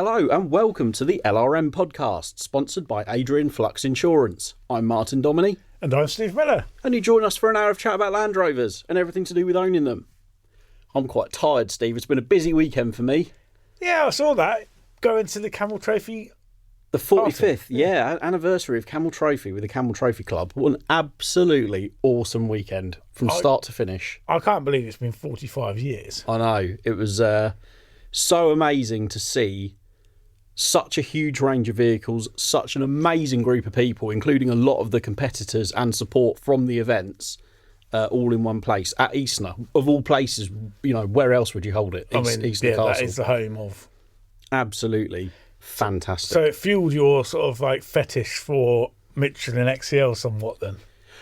Hello and welcome to the LRM podcast, sponsored by Adrian Flux Insurance. I'm Martin Dominy. And I'm Steve Miller. And you join us for an hour of chat about Land Rovers and everything to do with owning them. I'm quite tired, Steve. It's been a busy weekend for me. Yeah, I saw that. Going to the Camel Trophy. The 45th, anniversary of Camel Trophy with the Camel Trophy Club. What an absolutely awesome weekend from start to finish. I can't believe it's been 45 years. I know. It was so amazing to see such a huge range of vehicles, such an amazing group of people, including a lot of the competitors and support from the events, all in one place at Eastnor. Of all places, you know, where else would you hold it? Eastnor Castle. That is the home of. Absolutely fantastic. So it fueled your sort of like fetish for Michelin XCL somewhat then?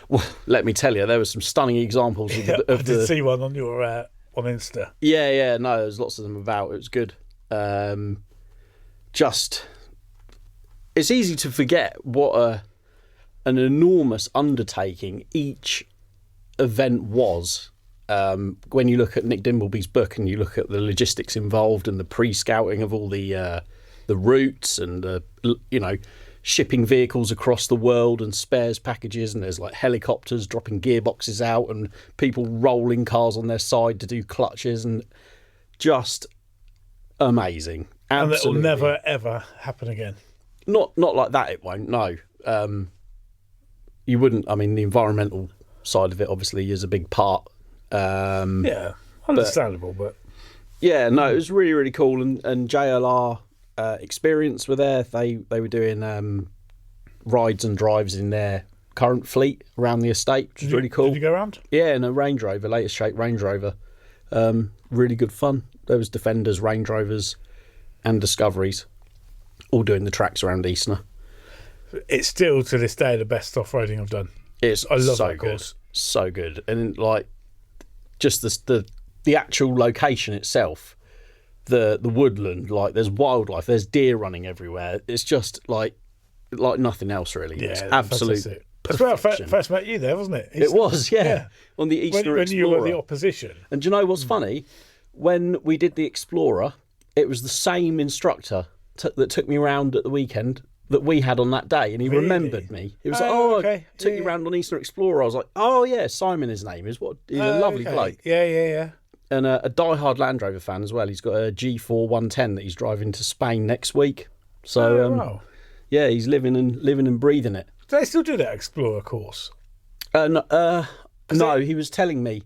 Well, let me tell you, there were some stunning examples I did see one on your on Insta. Yeah, no, there's lots of them about. It was good. It's easy to forget what an enormous undertaking each event was. When you look at Nick Dimbleby's book and you look at the logistics involved and the pre-scouting of all the routes and shipping vehicles across the world and spares packages, and there's like helicopters dropping gearboxes out and people rolling cars on their side to do clutches, and just amazing. Absolutely. And it'll never ever happen again. Not like that. It won't. No, you wouldn't. I mean, the environmental side of it obviously is a big part. Yeah, understandable, but yeah, no, it was really, really cool. And JLR Experience were there. They were doing rides and drives in their current fleet around the estate, which is really cool. Did you go around? Yeah, in a Range Rover, latest shape Range Rover. Really good fun. There was Defenders, Range Rovers, and Discoveries, all doing the tracks around Eastnor. It's still to this day the best off-roading I've done. I love that course. So good, and like just the actual location itself, the woodland, like there's wildlife, there's deer running everywhere. It's just like nothing else really. Yeah, it's absolute. That's where I first met you there, wasn't it? It was, yeah. On the Eastnor Explorer. When you were the opposition. And do you know what's funny? When we did the Explorer, it was the same instructor that took me around at the weekend that we had on that day, and he remembered me. He was okay. I took you around on Eastnor Explorer. I was like, oh yeah, Simon, his name is. He's a lovely bloke. Yeah. And a die-hard Land Rover fan as well. He's got a G4 110 that he's driving to Spain next week. So wow. Yeah, he's living and breathing it. Do they still do that Explorer course? No, he was telling me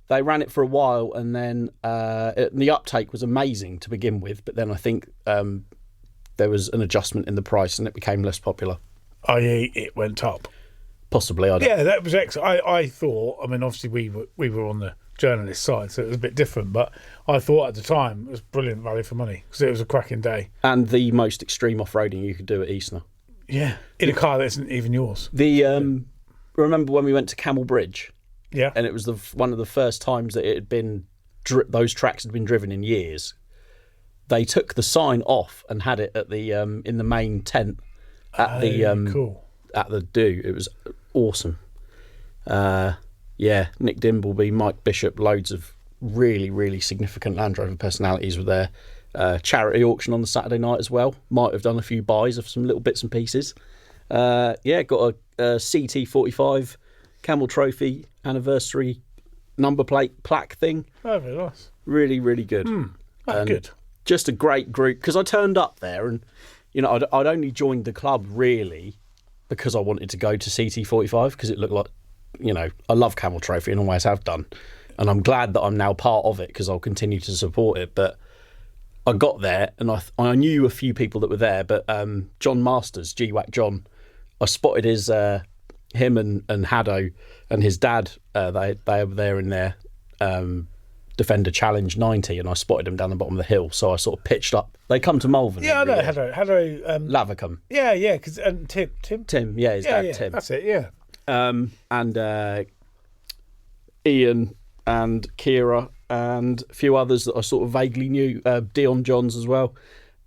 they ran it for a while, and then the uptake was amazing to begin with, but then I think there was an adjustment in the price and it became less popular. I.e. it went up. Possibly, I don't. Yeah, that was excellent. I thought, I mean, obviously we were on the journalist side, so it was a bit different, but I thought at the time it was brilliant value for money because it was a cracking day. And the most extreme off-roading you could do at Eastnor. Yeah, in a car that isn't even yours. Remember when we went to Camel Bridge? Yeah. And it was one of the first times that it had been those tracks had been driven in years. They took the sign off and had it at the in the main tent at cool. At the do. It was awesome. Nick Dimbleby, Mike Bishop, loads of really, really significant Land Rover personalities were there. Charity auction on the Saturday night as well. Might have done a few buys of some little bits and pieces. Got a CT45 Camel Trophy anniversary number plate plaque thing. Oh, very nice. Really, really good. Good. Just a great group, because I turned up there and, you know, I'd only joined the club really because I wanted to go to CT45 because it looked like, you know, I love Camel Trophy and always have done. And I'm glad that I'm now part of it because I'll continue to support it. But I got there and I knew a few people that were there, but John Masters, GWAC John, I spotted him and Haddo and his dad. They were there in their Defender Challenge 90, and I spotted them down the bottom of the hill. So I sort of pitched up. They come to Malvern. Yeah, I know Haddo. Lavacum. Yeah, because Tim, yeah, his dad Tim. That's it. Yeah. And Ian and Kira and a few others that I sort of vaguely knew, Dion Johns as well.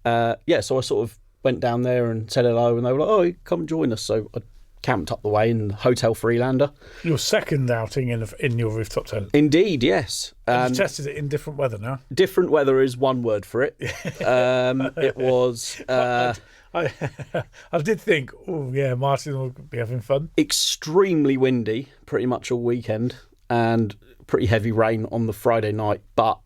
So I sort of went down there and said hello, and they were like, oh, come join us. So I camped up the way in Hotel Freelander. Your second outing in your rooftop tent. Indeed, yes. You tested it in different weather now. Different weather is one word for it. It was... I did think, oh yeah, Martin will be having fun. Extremely windy pretty much all weekend and pretty heavy rain on the Friday night, but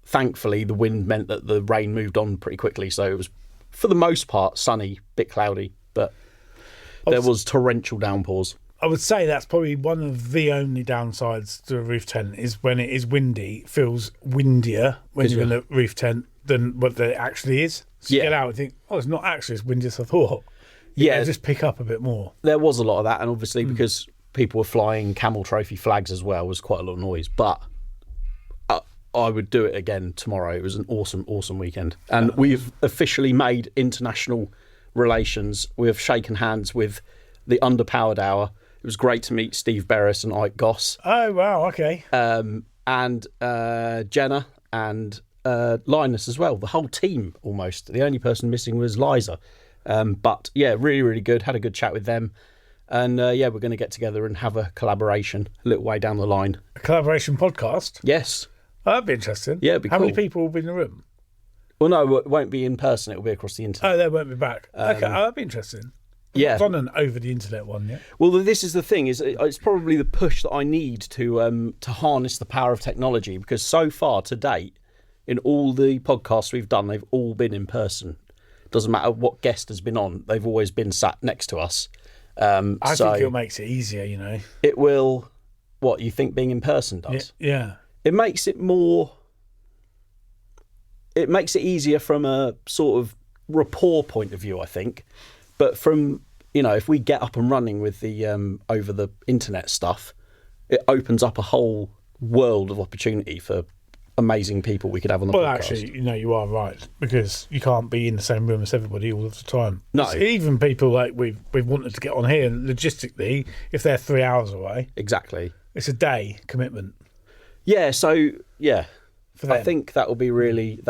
thankfully the wind meant that the rain moved on pretty quickly, so it was for the most part sunny, bit cloudy, but there was torrential downpours. I would say that's probably one of the only downsides to a roof tent is when it is windy, it feels windier when you're in a roof tent than what it actually is. So you get out and think, oh, it's not actually as windy as I thought. Yeah, just pick up a bit more. There was a lot of that, and obviously because people were flying Camel Trophy flags as well, was quite a lot of noise. But I would do it again tomorrow. It was an awesome, awesome weekend. And we've officially made international relations. We have shaken hands with the Underpowered Hour. It was great to meet Steve Berris and Ike Goss. Oh, wow, okay. And Jenna and Linus as well. The whole team almost. The only person missing was Liza. But yeah, really, really good. Had a good chat with them. And yeah, we're going to get together and have a collaboration a little way down the line. A collaboration podcast? Yes. Oh, that'd be interesting. Yeah, it'd be How cool. many people will be in the room? Well, no, it won't be in person. It'll be across the internet. Oh, they won't be back. Okay, that'd be interesting. Yeah. I've done an over the internet one, yeah. Well, this is the thing. It's probably the push that I need to harness the power of technology, because so far to date, in all the podcasts we've done, they've all been in person. Doesn't matter what guest has been on, they've always been sat next to us. I think it makes it easier, you know. It will. What you think being in person does? Yeah. It makes it more. It makes it easier from a sort of rapport point of view, I think. But from, you know, if we get up and running with the over the internet stuff, it opens up a whole world of opportunity for amazing people we could have on the podcast. Well, actually, you know, you are right, because you can't be in the same room as everybody all of the time. No. So even people like we've wanted to get on here, logistically, if they're 3 hours away. Exactly. It's a day commitment. Yeah, so, yeah. I think that'll be really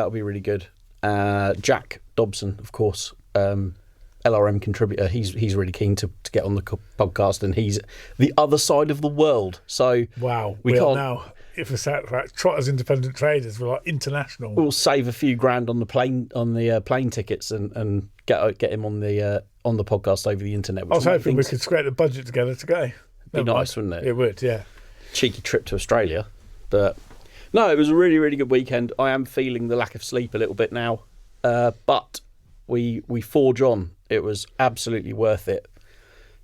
good. Jack Dobson, of course, LRM contributor, he's really keen to get on the podcast, and he's the other side of the world. So wow, we can't now. If we're sat right, Trotters independent traders, we're like international. We'll save a few grand on the plane tickets and get him on the podcast over the internet. I was hoping we could scrape the budget together to go. Be nice, wouldn't it? It would, yeah. Cheeky trip to Australia, but no, it was a really, really good weekend. I am feeling the lack of sleep a little bit now, but we forge on. It was absolutely worth it.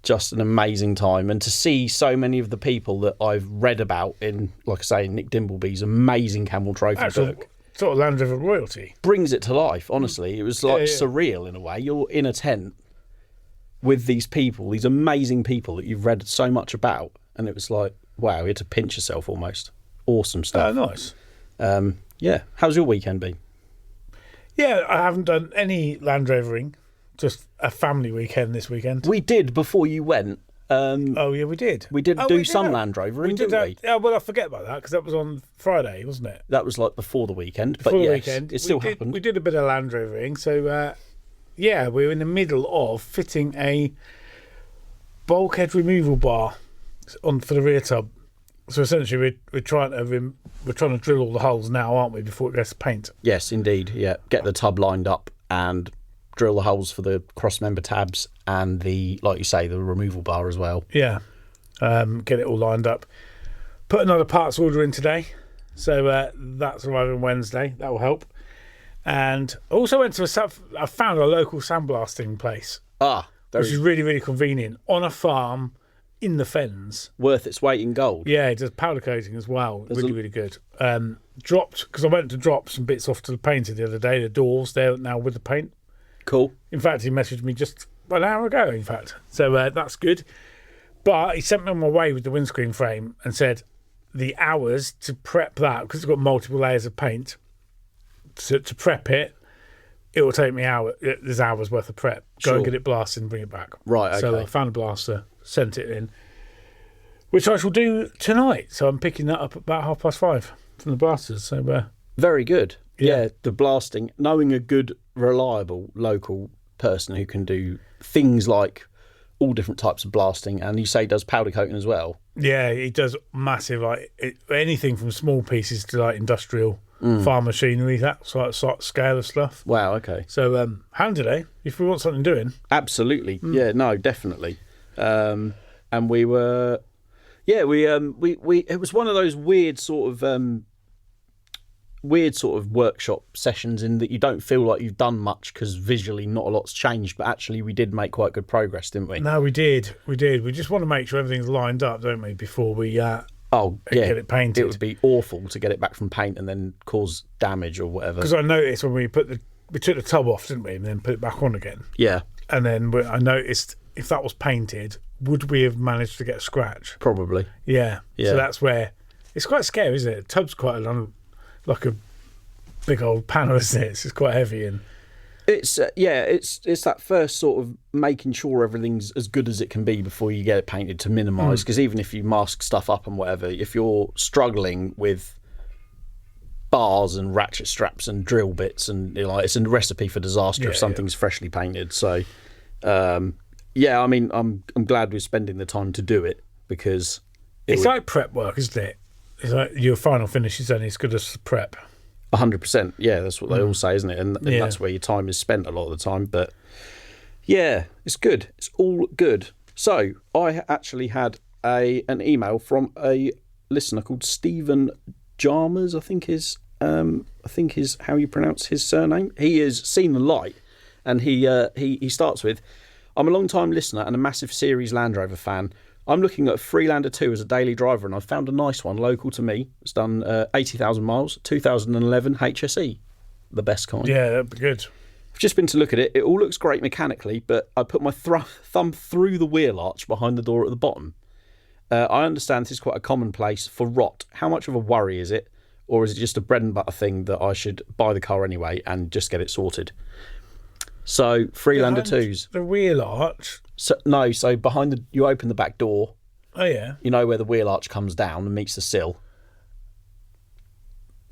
Just an amazing time, and to see so many of the people that I've read about in, like I say, Nick Dimbleby's amazing Camel Trophy book. Sort of Land Rover royalty. Brings it to life, honestly. It was like surreal in a way. You're in a tent with these people, these amazing people that you've read so much about, and it was like, wow, you had to pinch yourself almost. Awesome stuff. Oh, nice. Yeah. How's your weekend been? Yeah, I haven't done any Land Rovering. Just a family weekend this weekend. We did before you went. Oh, yeah, we did. We did do some Land Rovering, didn't we? Yeah, well, I forget about that, because that was on Friday, wasn't it? That was like before the weekend. Before the weekend. It still happened. We did a bit of Land Rovering. So, yeah, we were in the middle of fitting a bulkhead removal bar for the rear tub. So essentially, we're trying to drill all the holes now, aren't we, before it goes to paint? Yes, indeed. Yeah, get the tub lined up and drill the holes for the cross member tabs and the, like you say, the removal bar as well. Yeah, get it all lined up. Put another parts order in today, so that's arriving Wednesday. That will help. And also went to I found a local sandblasting place. Which is really, really convenient on a farm in the fens. Worth its weight in gold. Yeah, it does powder coating as well. Really, really good. Dropped, because I went to drop some bits off to the painter the other day. The doors, they're now with the paint. Cool. In fact, he messaged me just an hour ago, in fact. So that's good. But he sent me on my way with the windscreen frame and said the hours to prep that, because it's got multiple layers of paint, to prep it, it will take me there's hours worth of prep. Go and get it blasted and bring it back. Right, okay. So I found a blaster, sent it in, which I shall do tonight. So I'm picking that up at about 5:30 from the blasters. So very good. Yeah, the blasting, knowing a good, reliable local person who can do things like all different types of blasting, and you say he does powder coating as well. Yeah, he does massive, like anything from small pieces to like industrial farm machinery, that sort of scale of stuff. Wow, okay. So handy day if we want something doing. Absolutely, yeah, no, definitely. And we were, yeah, we it was one of those weird sort of workshop sessions in that you don't feel like you've done much because visually not a lot's changed, but actually we did make quite good progress, didn't we? No, we did. We just want to make sure everything's lined up, don't we, before we get it painted. It would be awful to get it back from paint and then cause damage or whatever. Because I noticed when we took the tub off, didn't we, and then put it back on again. Yeah. And then I noticed if that was painted, would we have managed to get a scratch? Probably. Yeah. So that's where it's quite scary, isn't it? The tub's quite like a big old panel, isn't it? It's quite heavy and. It's it's that first sort of making sure everything's as good as it can be before you get it painted to minimise. Because even if you mask stuff up and whatever, if you're struggling with bars and ratchet straps and drill bits, and it's a recipe for disaster if something's freshly painted. So, I mean, I'm glad we're spending the time to do it because it's like prep work, isn't it? It's like your final finish is only as good as the prep. 100%, yeah, that's what they all say, isn't it? And that's where your time is spent a lot of the time. But yeah, it's good. It's all good. So I actually had an email from a listener called Stephen Jarmers, I think is how you pronounce his surname. He has seen the light, and he starts with, "I'm a long-time listener and a massive series Land Rover fan. I'm looking at Freelander 2 as a daily driver, and I've found a nice one local to me. It's done 80,000 miles, 2011 HSE, the best kind. Yeah, that'd be good. I've just been to look at it. It all looks great mechanically, but I put my thumb through the wheel arch behind the door at the bottom. I understand this is quite a commonplace for rot. How much of a worry is it? Or is it just a bread and butter thing that I should buy the car anyway and just get it sorted?" So, Freelander 2s. The wheel arch? So behind you open the back door. Oh, yeah. You know where the wheel arch comes down and meets the sill?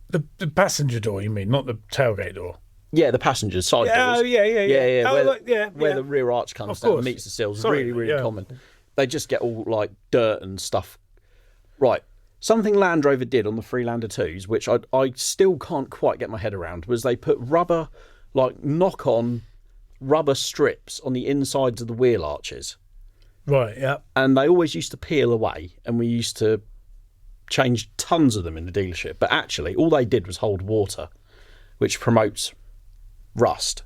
The passenger door, you mean, not the tailgate door? Yeah, the passenger side doors. Oh, yeah. Where the rear arch comes down and meets the sill is really common. They just get all like dirt and stuff. Right. Something Land Rover did on the Freelander 2s, which I still can't quite get my head around, was they put rubber, like knock-on rubber strips on the insides of the wheel arches. Right, yeah. And they always used to peel away, and we used to change tons of them in the dealership. But actually, all they did was hold water, which promotes rust,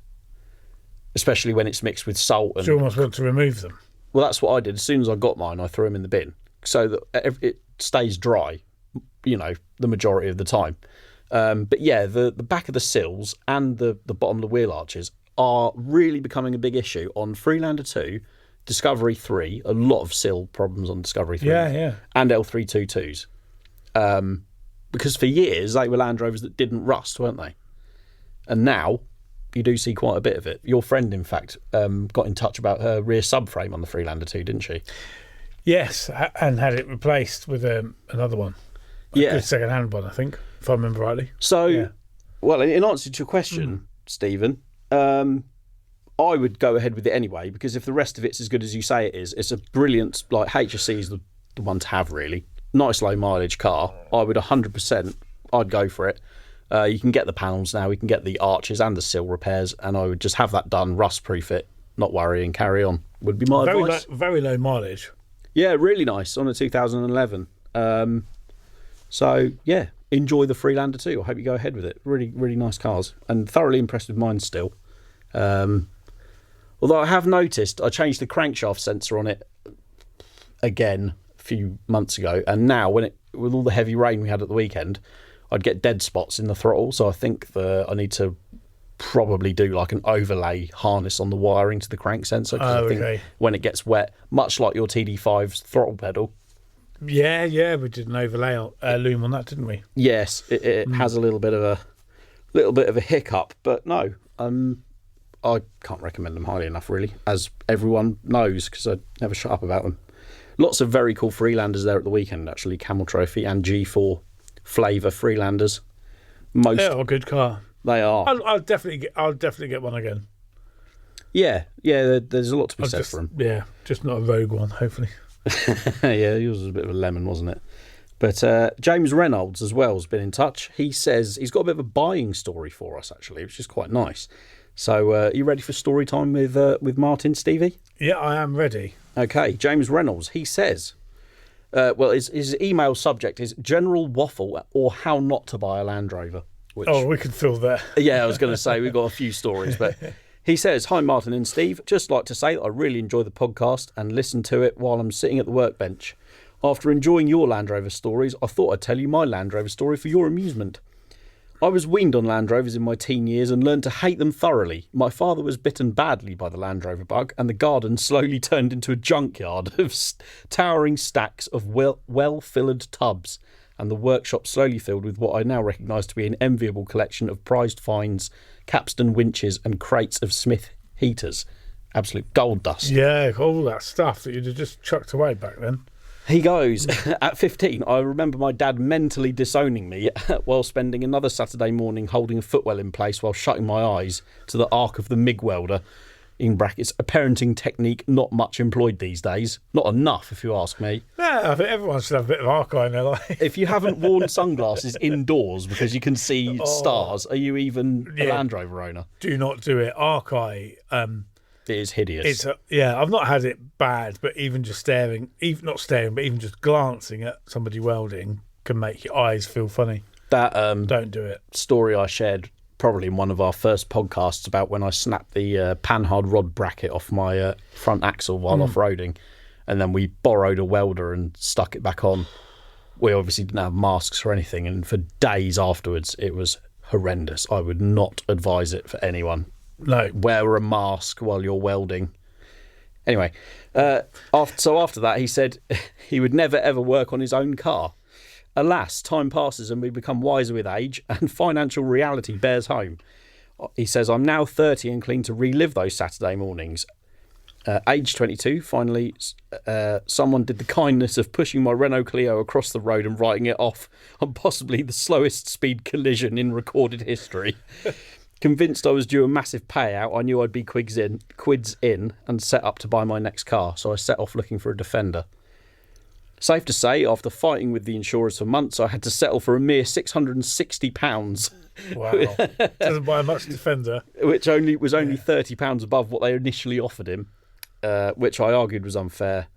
especially when it's mixed with salt. And so you almost want to remove them? Well, that's what I did. As soon as I got mine, I threw them in the bin so that it stays dry, the majority of the time. But yeah, the back of the sills and the bottom of the wheel arches are really becoming a big issue on Freelander 2, Discovery 3, a lot of sill problems on Discovery 3, and L322s. Because for years, they were Land Rovers that didn't rust, weren't they? And now, you do see quite a bit of it. Your friend, in fact, got in touch about her rear subframe on the Freelander 2, didn't she? Yes, and had it replaced with another one. A good second-hand one, I think, if I remember rightly. So, well, in answer to your question, Stephen, I would go ahead with it anyway, because if the rest of it's as good as you say it is, it's a brilliant, like, HSC is the one to have, really. Nice low mileage car. I would 100%, I'd go for it. You can get the panels now, we can get the arches and the sill repairs, and I would just have that done, rust-proof it, not worry, and carry on, would be my advice. Very low mileage. Yeah, really nice, on a 2011. So, yeah, enjoy the Freelander 2. I hope you go ahead with it. Really, really nice cars, and thoroughly impressed with mine still. Although I have noticed I changed the crankshaft sensor on it again a few months ago, and now with all the heavy rain we had at the weekend, I'd get dead spots in the throttle. So I think I need to probably do like an overlay harness on the wiring to the crank sensor, because I think when it gets wet, much like your TD5's throttle pedal. Yeah, we did an overlay loom on that, didn't we? Yes, it has a little bit of a hiccup, but no, I can't recommend them highly enough, really, as everyone knows, because I never shut up about them. Lots of very cool Freelanders there at the weekend, actually. Camel Trophy and G4 flavour Freelanders. They're a good car. They are. I'll definitely get one again. Yeah, there's a lot to be said for them. Yeah, just not a rogue one, hopefully. Yeah, yours was a bit of a lemon, wasn't it? But James Reynolds as well has been in touch. He says he's got a bit of a buying story for us, actually, which is quite nice. So are you ready for story time with Martin, Stevie? Yeah, I am ready. Okay, James Reynolds, he says, his email subject is General Waffle or How Not to Buy a Land Rover. Which, we could fill that. Yeah, I was going to say, we've got a few stories, but he says, hi, Martin and Steve. Just like to say that I really enjoy the podcast and listen to it while I'm sitting at the workbench. After enjoying your Land Rover stories, I thought I'd tell you my Land Rover story for your amusement. I was weaned on Land Rovers in my teen years and learned to hate them thoroughly. My father was bitten badly by the Land Rover bug, and the garden slowly turned into a junkyard of towering stacks of well-filled tubs, and the workshop slowly filled with what I now recognise to be an enviable collection of prized finds, capstan winches and crates of Smith heaters. Absolute gold dust. Yeah, all that stuff that you'd have just chucked away back then. He goes, at 15, I remember my dad mentally disowning me while spending another Saturday morning holding a footwell in place while shutting my eyes to the arc of the MIG welder, in brackets, a parenting technique not much employed these days. Not enough, if you ask me. Yeah, I think everyone should have a bit of arc eye in their life. If you haven't worn sunglasses indoors because you can see stars, are you even a Land Rover owner? Do not do it. Arc eye. It is hideous. I've not had it bad, but even just staring, even just glancing at somebody welding can make your eyes feel funny. That don't do it. Story I shared probably in one of our first podcasts about when I snapped the panhard rod bracket off my front axle while off-roading, and then we borrowed a welder and stuck it back on. We obviously didn't have masks or anything, and for days afterwards it was horrendous. I would not advise it for anyone. No. Wear a mask while you're welding. Anyway, after that, he said he would never ever work on his own car. Alas, time passes and we become wiser with age, and financial reality bears home. He says, I'm now 30 and keen to relive those Saturday mornings. Age 22, finally, someone did the kindness of pushing my Renault Clio across the road and writing it off on possibly the slowest speed collision in recorded history. Convinced I was due a massive payout, I knew I'd be quids in and set up to buy my next car, so I set off looking for a Defender. Safe to say, after fighting with the insurers for months, I had to settle for a mere £660. Wow. Doesn't buy much Defender. Which was only £30 above what they initially offered him, which I argued was unfair.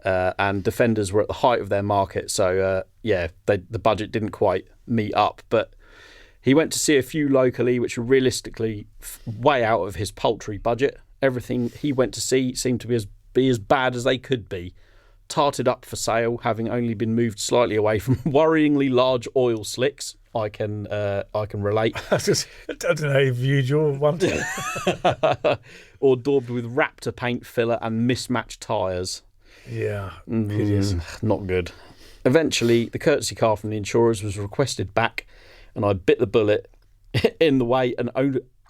And Defenders were at the height of their market, so the budget didn't quite meet up, but he went to see a few locally, which were realistically way out of his paltry budget. Everything he went to see seemed to be as bad as they could be. Tarted up for sale, having only been moved slightly away from worryingly large oil slicks. I can relate. I don't know how you viewed your one. Or daubed with Raptor paint filler and mismatched tyres. Yeah, hideous. Not good. Eventually, the courtesy car from the insurers was requested back, and I bit the bullet in the way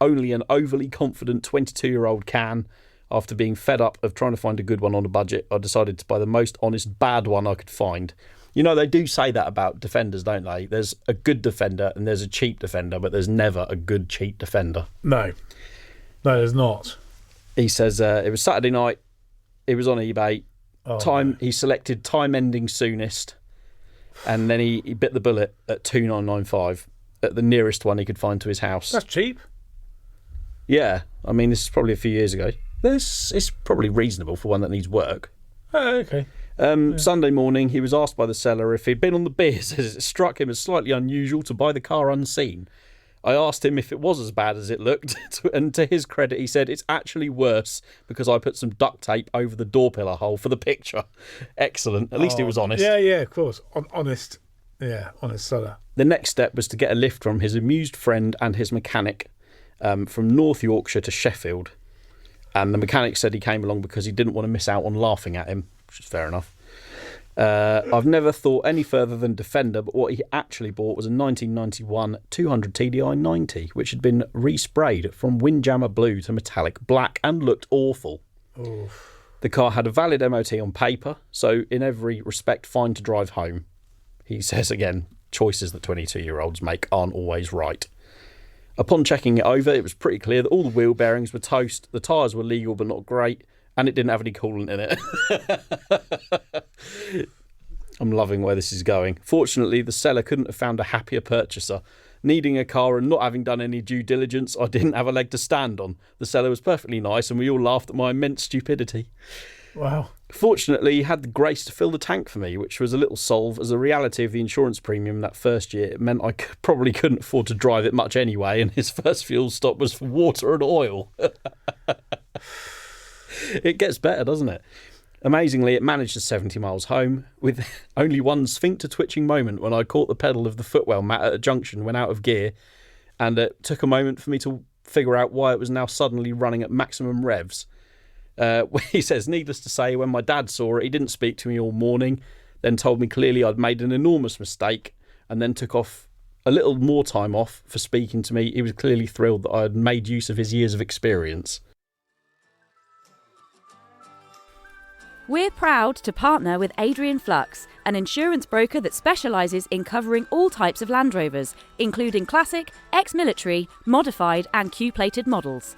only an overly confident 22-year-old can. After being fed up of trying to find a good one on a budget, I decided to buy the most honest bad one I could find. You know, they do say that about Defenders, don't they? There's a good Defender and there's a cheap Defender, but there's never a good cheap Defender. No, there's not. He says it was Saturday night. It was on eBay. He selected time ending soonest, and then he bit the bullet at $2,995 at the nearest one he could find to his house. That's cheap. Yeah, I mean, this is probably a few years ago. It's probably reasonable for one that needs work. Oh, okay. Sunday morning, he was asked by the seller if he'd been on the beers, as it struck him as slightly unusual to buy the car unseen. I asked him if it was as bad as it looked, and to his credit, he said, it's actually worse because I put some duct tape over the door pillar hole for the picture. Excellent. At least he was honest. Yeah, of course. Honest. Yeah, honest seller. The next step was to get a lift from his amused friend and his mechanic from North Yorkshire to Sheffield. And the mechanic said he came along because he didn't want to miss out on laughing at him, which is fair enough. I've never thought any further than Defender, but what he actually bought was a 1991 200 TDI 90, which had been resprayed from Windjammer blue to metallic black and looked awful. Oof. The car had a valid MOT on paper, so in every respect fine to drive home. He says again, choices that 22-year-olds make aren't always right. Upon checking it over, it was pretty clear that all the wheel bearings were toast, the tyres were legal but not great, and it didn't have any coolant in it. I'm loving where this is going. Fortunately, the seller couldn't have found a happier purchaser. Needing a car and not having done any due diligence, I didn't have a leg to stand on. The seller was perfectly nice and we all laughed at my immense stupidity. Wow. Fortunately, he had the grace to fill the tank for me, which was a little solve, as the reality of the insurance premium that first year meant I probably couldn't afford to drive it much anyway, and his first fuel stop was for water and oil. It gets better, doesn't it? Amazingly, it managed to 70 miles home, with only one sphincter-twitching moment when I caught the pedal of the footwell mat at a junction when out of gear, and it took a moment for me to figure out why it was now suddenly running at maximum revs. He says, needless to say, when my dad saw it, he didn't speak to me all morning, then told me clearly I'd made an enormous mistake, and then took off a little more time off for speaking to me. He was clearly thrilled that I had made use of his years of experience. We're proud to partner with Adrian Flux, an insurance broker that specialises in covering all types of Land Rovers, including classic, ex-military, modified and Q-plated models.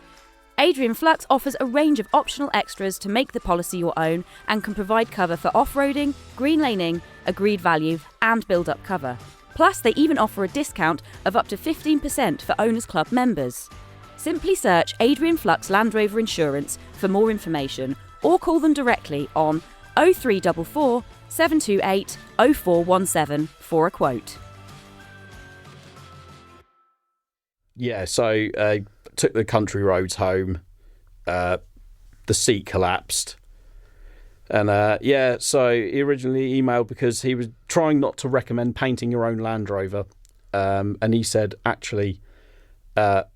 Adrian Flux offers a range of optional extras to make the policy your own and can provide cover for off-roading, green laning, agreed value and build-up cover. Plus, they even offer a discount of up to 15% for Owners Club members. Simply search Adrian Flux Land Rover Insurance for more information or call them directly on 0344 728 0417 for a quote. Yeah, so took the country roads home. The seat collapsed. And so he originally emailed because he was trying not to recommend painting your own Land Rover. And he said, actually,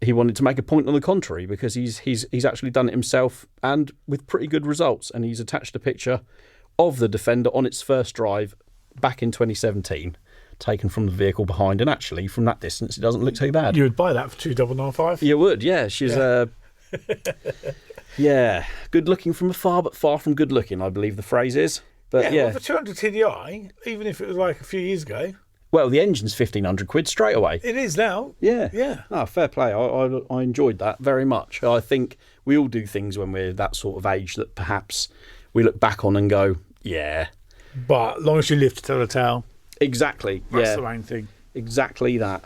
he wanted to make a point on the contrary because he's actually done it himself and with pretty good results. And he's attached a picture of the Defender on its first drive back in 2017, taken from the vehicle behind. And actually, from that distance, it doesn't look too bad. You would buy that for 2,995? You would, yeah. She's yeah, good looking from afar, but far from good looking, I believe the phrase is. But yeah. Well, for 200 TDI, even if it was like a few years ago. Well, the engine's £1,500 straight away. It is now. Yeah. Yeah. Oh, fair play. I enjoyed that very much. I think we all do things when we're that sort of age that perhaps we look back on and go, yeah. But as long as you live to tell the tale. Exactly. That's the main thing. Exactly that.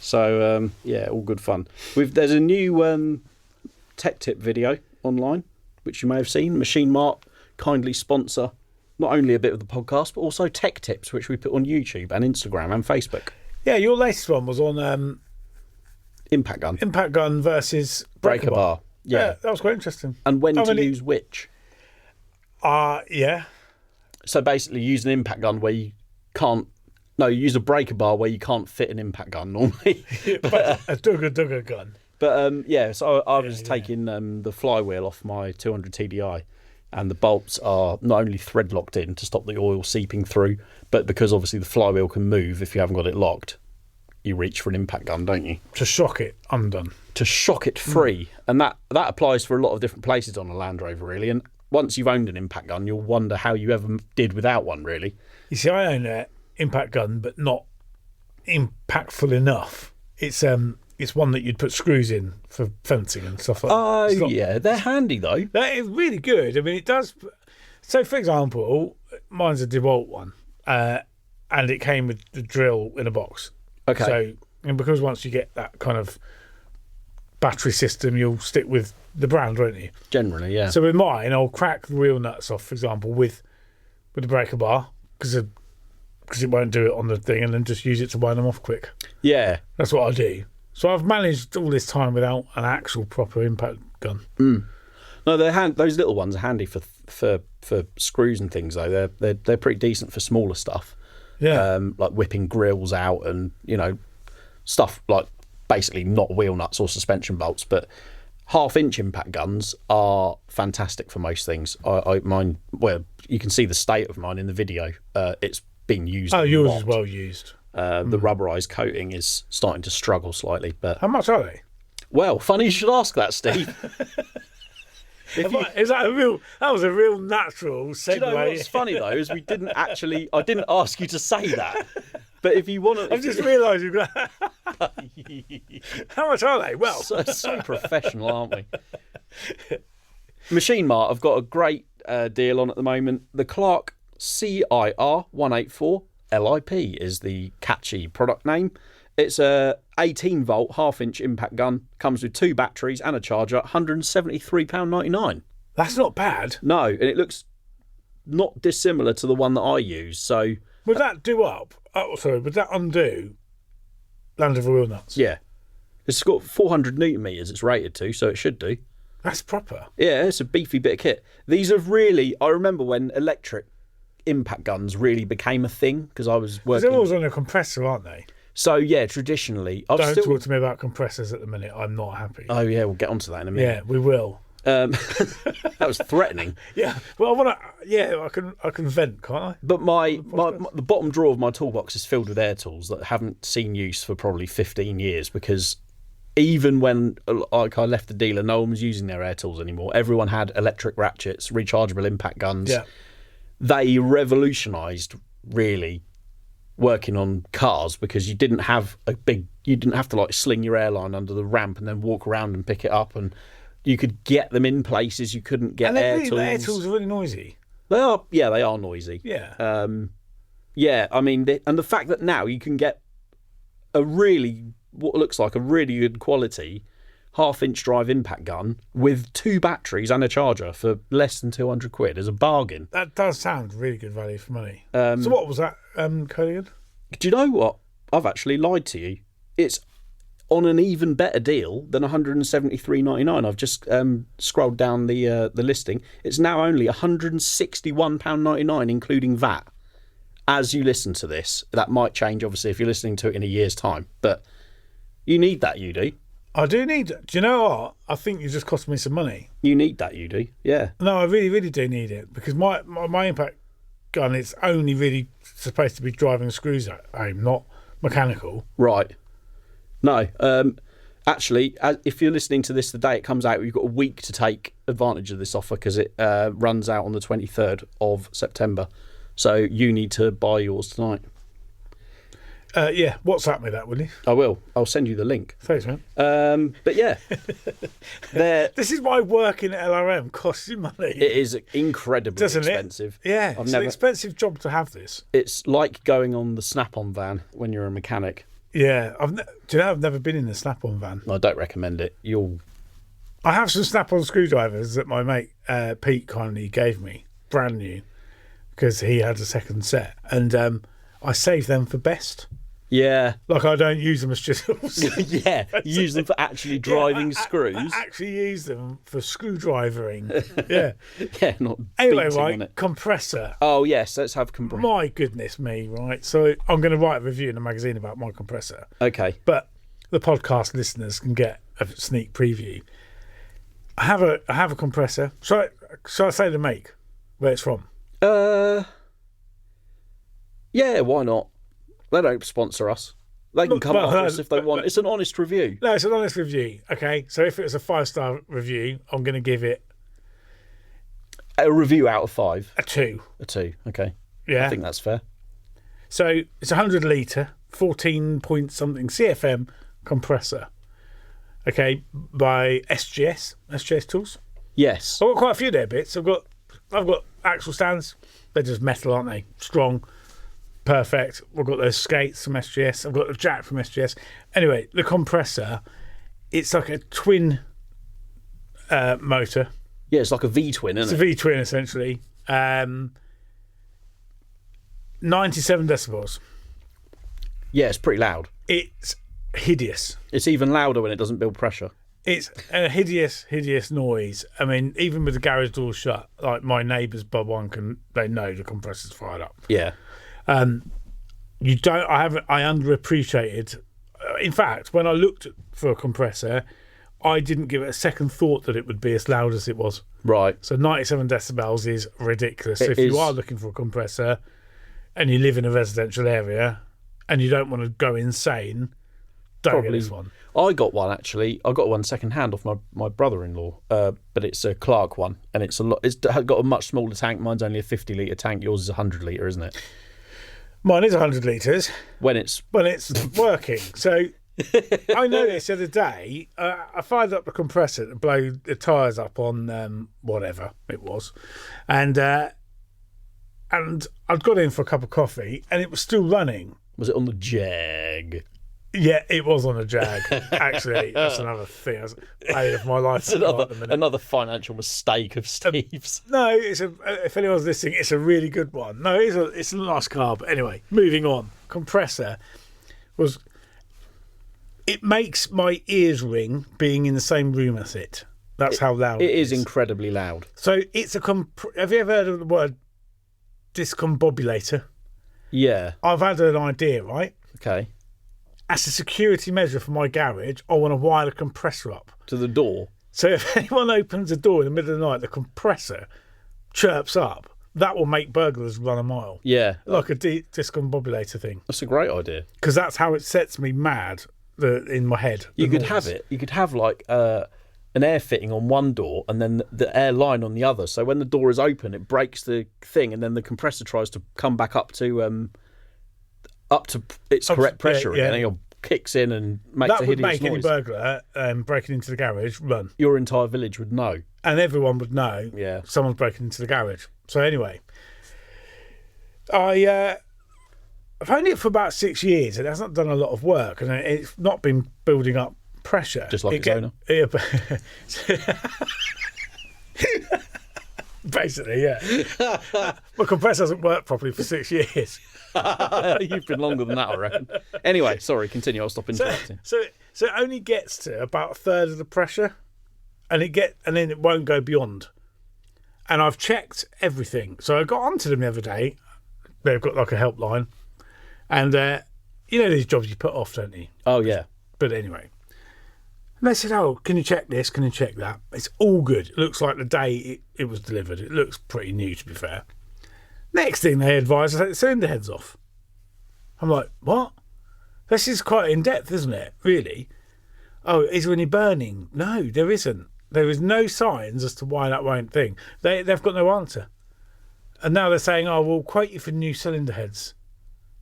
So, all good fun. There's a new tech tip video online, which you may have seen. Machine Mart kindly sponsor not only a bit of the podcast, but also tech tips, which we put on YouTube and Instagram and Facebook. Yeah, your latest one was on Impact gun. Impact gun versus breaker bar. Yeah, that was quite interesting. And when to use which. Yeah. So basically use an impact gun where you can't... No, use a breaker bar where you can't fit an impact gun normally. But a dugger gun. But so I was taking the flywheel off my 200 TDI, and the bolts are not only thread locked in to stop the oil seeping through, but because obviously the flywheel can move if you haven't got it locked, you reach for an impact gun, don't you? To shock it undone. To shock it free. And that applies for a lot of different places on a Land Rover, really. And once you've owned an impact gun, you'll wonder how you ever did without one, really. You see, I own an impact gun, but not impactful enough. It's one that you'd put screws in for fencing and stuff like that. Oh, yeah. They're handy, though. That is really good. I mean, it does... So, for example, mine's a DeWalt one, and it came with the drill in a box. Okay. So, and because once you get that kind of battery system, you'll stick with the brand, won't you? Generally, yeah. So with mine, I'll crack the wheel nuts off, for example, with the breaker bar, because it won't do it on the thing, and then just use it to wind them off quick. Yeah. That's what I do. So I've managed all this time without an actual proper impact gun. Mm. No, those little ones are handy for screws and things, though. They're pretty decent for smaller stuff. Yeah. Like whipping grills out and, stuff like basically not wheel nuts or suspension bolts. But 1/2-inch impact guns are fantastic for most things. Mine, well, you can see the state of mine in the video. It's been used. Oh, yours is well used. The rubberized coating is starting to struggle slightly. But how much are they? Well, funny you should ask that, Steve. That was a real natural segue. Do you know what's funny though is I didn't ask you to say that. But if you want to, I've just realised How much are they? Well, so professional, aren't we? Machine Mart have got a great deal on at the moment. The Clark CIR 184 LIP is the catchy product name. It's a 18 volt half-inch impact gun. Comes with 2 batteries and a charger. £173.99. that's not bad. No, and it looks not dissimilar to the one that I use. So Would that do up? Oh, sorry, would that undo Land Rover Wheel Nuts? yeah, it's got 400 newton meters. It's rated to, so it should do. That's proper. Yeah, it's a beefy bit of kit. These have really. I remember when electric impact guns really became a thing because I was Because they're working. always on a compressor, aren't they? So yeah, traditionally, I've Don't still. talk to me about compressors at the minute. I'm not happy. Oh yeah, we'll get onto that in a minute. Yeah, we will. That was threatening. Yeah. Well, I want to. Yeah, I can vent, can't I? But the bottom drawer of my toolbox is filled with air tools that haven't seen use for probably 15 years because even when I left the dealer, no one was using their air tools anymore. Everyone had electric ratchets, rechargeable impact guns. Yeah. They revolutionised really working on cars because you didn't have to like sling your airline under the ramp and then walk around and pick it up, and you could get them in places you couldn't get air tools. The air tools are really noisy. They are noisy. Yeah. Yeah, I mean, and the fact that now you can get what looks like a really good quality half-inch drive impact gun with 2 batteries and a charger for less than £200 is a bargain. That does sound really good value for money. So what was that code again? Do you know what? I've actually lied to you. It's on an even better deal than £173.99. I've just scrolled down the listing. It's now only £161.99, including VAT. As you listen to this, that might change, obviously, if you're listening to it in a year's time. But you need that, you do. I do need. Do you know what? I think you just cost me some money. You need that, you do. Yeah. No, I really, really do need it because my impact gun, it's only really supposed to be driving screws home, not mechanical. Right. No. Actually, if you're listening to this the day it comes out, you've got a week to take advantage of this offer because it runs out on the 23rd of September. So you need to buy yours tonight. Yeah, WhatsApp me that, will you? I will. I'll send you the link. Thanks, man. But yeah, This is why working at LRM costs you money. it is incredibly expensive. It? Yeah, it's an expensive job to have this. It's like going on the Snap-on van when you're a mechanic. Yeah, do you know I've never been in the Snap-on van. I don't recommend it. I have some Snap-on screwdrivers that my mate Pete kindly gave me, brand new, because he had a second set, and I saved them for best. Yeah. Like I don't use them as chisels. Yeah, you use them for actually driving screws. I actually use them for screwdrivering. Yeah. Yeah, not Anyway, beating right, on it. compressor. Oh, yes, let's have compressor. My goodness me, right? So I'm going to write a review in a magazine about my compressor. Okay. But the podcast listeners can get a sneak preview. I have a compressor. Shall I say the make, where it's from? Yeah, why not? They don't sponsor us. They can come after us if they want. It's an honest review. No, it's an honest review. Okay, so if it was a 5-star review, I'm going to give it A review out of 5. a 2. A 2, okay. Yeah. I think that's fair. So it's 100 litre, 14 point something CFM compressor. Okay, by SGS Tools. Yes. I've got quite a few of their bits. I've got axle stands. They're just metal, aren't they? Strong. Perfect. I've got those skates from SGS. I've got the jack from SGS. Anyway, the compressor, it's like a twin motor. Yeah, it's like a V-twin, isn't It's a V-twin, essentially. 97 decibels. Yeah, it's pretty loud. It's hideous. It's even louder when it doesn't build pressure. It's a hideous noise. I mean, even with the garage door shut, like my neighbours, Bob one, they know the compressor's fired up. Yeah. I underappreciated. In fact, when I looked for a compressor, I didn't give it a second thought that it would be as loud as it was. Right. So 97 decibels is ridiculous. It If is. you are looking for a compressor and you live in a residential area and you don't want to go insane, don't get this one. I got one actually. I got one second hand off my brother-in-law, but it's a Clark one, and it's got a much smaller tank. Mine's only a 50 litre tank. Yours is 100 litre, isn't it? Mine is 100 litres When it's when it's working. So I noticed the other day, I fired up the compressor to blow the tyres up on whatever it was, and I'd got in for a cup of coffee, and it was still running. Was it on the Jag? Yeah, it was on a Jag. Actually, that's another thing. That's of my life. It's another financial mistake of Steve's. No, if anyone's listening, it's a really good one. No, it's a nice car. But anyway, moving on. Compressor it makes my ears ring being in the same room as it. That's how loud it is. It is incredibly loud. So it's have you ever heard of the word discombobulator? Yeah. I've had an idea, right? Okay. As a security measure for my garage, I want to wire the compressor up to the door. So if anyone opens the door in the middle of the night, the compressor chirps up. That will make burglars run a mile. Yeah. Like a discombobulator thing. That's a great idea. Because that's how it sets me mad in my head. You could have it. You could have like an air fitting on one door and then the air line on the other. So when the door is open, it breaks the thing and then the compressor tries to come back up to its correct pressure again. And it kicks in and makes a hideous noise. That would make any burglar breaking into the garage run. Your entire village would know. And everyone would know someone's breaking into the garage. So anyway, I've owned it for about 6 years. It hasn't done a lot of work and it's not been building up pressure. Just like its owner. Yeah, basically, yeah. My compressor hasn't worked properly for 6 years. You've been longer than that, I reckon. Anyway, sorry, continue. I'll stop interrupting. So it only gets to about a third of the pressure, and then it won't go beyond. And I've checked everything. So I got onto them the other day. They've got like a helpline, and you know these jobs you put off, don't you? Oh yeah. But anyway. And they said, "Oh, can you check this? Can you check that?" It's all good. It looks like the day it was delivered. It looks pretty new, to be fair. Next thing they advise us, the cylinder head's off. I'm like, what? This is quite in depth, isn't it? Really? Oh, is there any burning? No, there isn't. There is no signs as to why that won't thing. They've got no answer. And now they're saying, "Oh, we'll quote you for new cylinder heads,"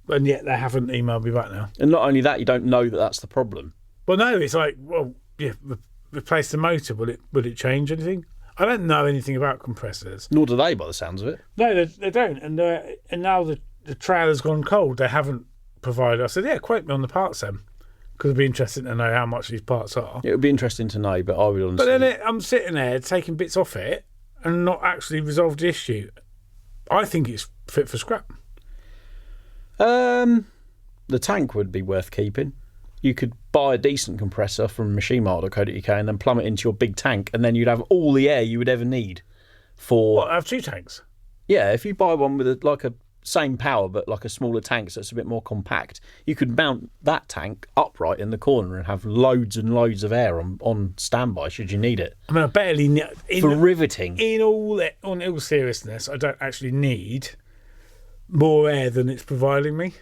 and yet they haven't emailed me back now. And not only that, you don't know that that's the problem. Well, no, it's like, well, yeah, replace the motor. Will it change anything? I don't know anything about compressors. Nor do they, by the sounds of it. No, they don't. And now the trailer's gone cold. They haven't provided. I said, yeah, quote me on the parts then, because it'd be interesting to know how much these parts are. It would be interesting to know, but I would honestly. But then I'm sitting there taking bits off it and not actually resolved the issue. I think it's fit for scrap. The tank would be worth keeping. You could buy a decent compressor from machinemart.co.uk and then plumb it into your big tank, and then you'd have all the air you would ever need for. What, I have 2 tanks? Yeah, if you buy one with a same power but like a smaller tank, so it's a bit more compact, you could mount that tank upright in the corner and have loads and loads of air on standby should you need it. I mean, I barely need for riveting. In all seriousness, I don't actually need more air than it's providing me.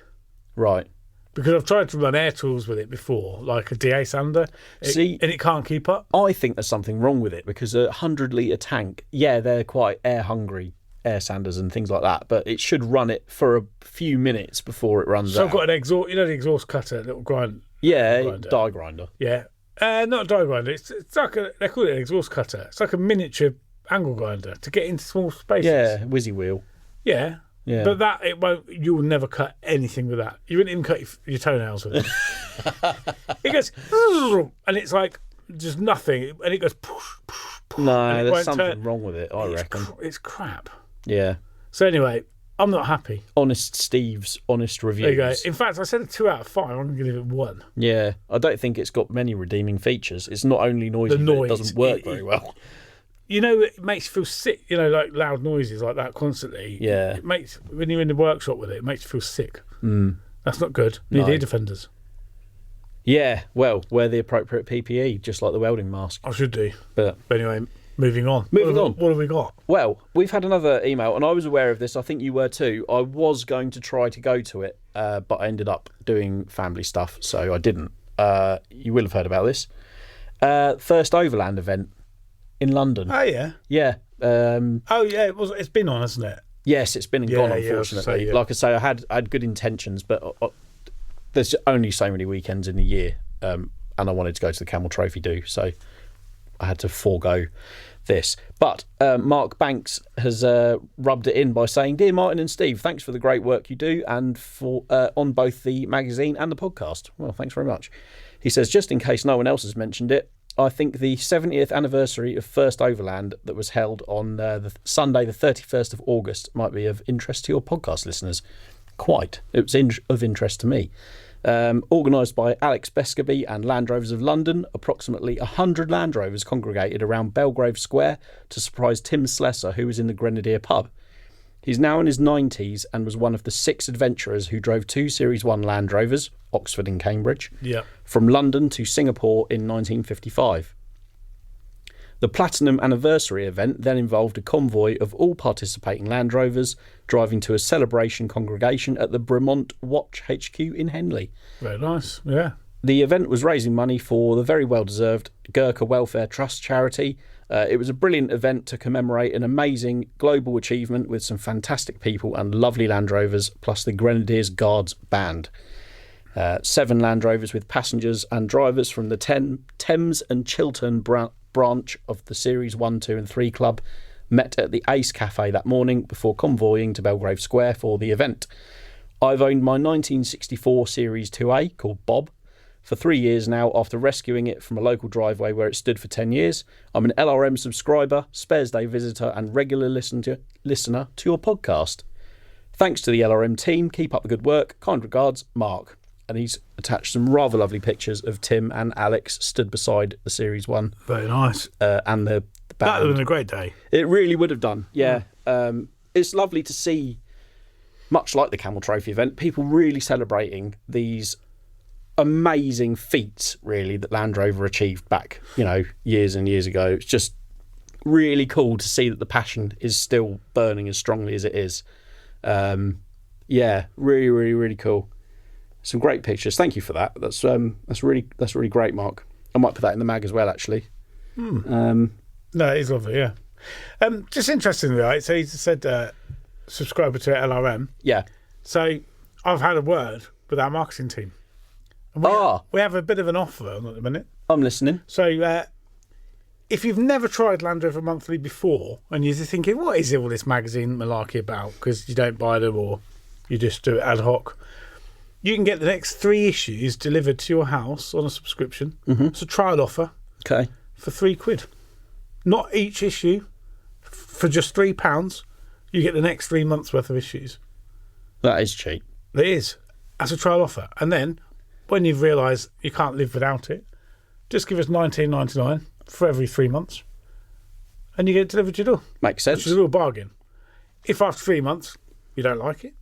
Right. Because I've tried to run air tools with it before, like a DA sander, and it can't keep up. I think there's something wrong with it because a 100-litre tank, yeah, they're quite air-hungry, air sanders and things like that, but it should run it for a few minutes before it runs out. So I've got an exhaust, the exhaust cutter, little grind. Yeah, die grinder. Yeah. Not a die grinder. It's like they call it an exhaust cutter. It's like a miniature angle grinder to get into small spaces. Yeah, whizzy wheel. Yeah. Yeah. But that, you'll never cut anything with that. You wouldn't even cut your toenails with it. It goes, and it's like, just nothing. And it goes, push. No, there's something wrong with it, I reckon. It's crap. Yeah. So anyway, I'm not happy. Honest Steve's honest reviews. There you go. In fact, I said a 2 out of 5. I'm going to give it 1. Yeah. I don't think it's got many redeeming features. It's not only noisy, but it doesn't work very well. You know, it makes you feel sick, like loud noises like that constantly. Yeah. It makes, when you're in the workshop with it makes you feel sick. Mm. That's not good. You need ear defenders. Yeah, well, wear the appropriate PPE, just like the welding mask. I should do. But anyway, moving on. What have we got? Well, we've had another email, and I was aware of this. I think you were too. I was going to try to go to it, but I ended up doing family stuff, so I didn't. You will have heard about this. First Overland event in London. Oh, yeah. Yeah. It's been on, hasn't it? Yes, it's been and gone, unfortunately. Like I say, I had good intentions, but there's only so many weekends in the year. and I wanted to go to the Camel Trophy do, so I had to forego this. But Mark Banks has rubbed it in by saying, "Dear Martin and Steve, thanks for the great work you do and for on both the magazine and the podcast." Well, thanks very much. He says, "Just in case no one else has mentioned it, I think the 70th anniversary of First Overland that was held on the Sunday the 31st of August might be of interest to your podcast listeners." Quite. It was of interest to me. Organised by Alex Bescaby and Land Rovers of London, approximately 100 Land Rovers congregated around Belgrave Square to surprise Tim Slessor, who was in the Grenadier pub. He's now in his 90s and was one of the 6 adventurers who drove 2 Series 1 Land Rovers, Oxford and Cambridge, from London to Singapore in 1955. The Platinum Anniversary event then involved a convoy of all participating Land Rovers driving to a celebration congregation at the Bremont Watch HQ in Henley. Very nice, yeah. The event was raising money for the very well-deserved Gurkha Welfare Trust charity. It was a brilliant event to commemorate an amazing global achievement with some fantastic people and lovely Land Rovers, plus the Grenadiers Guards Band. 7 Land Rovers with passengers and drivers from the Thames and Chiltern branch of the Series 1, 2 and 3 Club met at the Ace Cafe that morning before convoying to Belgrave Square for the event. I've owned my 1964 Series 2A, called Bob, for 3 years now after rescuing it from a local driveway where it stood for 10 years. I'm an LRM subscriber, Spares Day visitor and regular listener to your podcast. Thanks to the LRM team. Keep up the good work. Kind regards, Mark. And he's attached some rather lovely pictures of Tim and Alex stood beside the Series 1. Very nice. And the band. That would have been a great day. It really would have done, yeah. It's lovely to see, much like the Camel Trophy event, people really celebrating these amazing feats, really, that Land Rover achieved back, years and years ago. It's just really cool to see that the passion is still burning as strongly as it is. Yeah, really, really, really cool. Some great pictures. Thank you for that. That's really great, Mark. I might put that in the mag as well, actually. No, it is lovely, yeah. Just interestingly, right? So he said subscriber to LRM. Yeah. So I've had a word with our marketing team. And we have a bit of an offer on at the minute. I'm listening. So if you've never tried Land Rover Monthly before and you're just thinking, what is all this magazine malarkey about? Because you don't buy them or you just do it ad hoc. You can get the next 3 issues delivered to your house on a subscription. Mm-hmm. It's a trial offer. Okay. For £3. Not each issue. For just £3, you get the next 3 months worth of issues. That is cheap. It is. As a trial offer. And then, when you've realised you can't live without it, just give us $19.99 for every 3 months. And you get it delivered to your door. Makes sense. Which is a real bargain. If after 3 months you don't like it,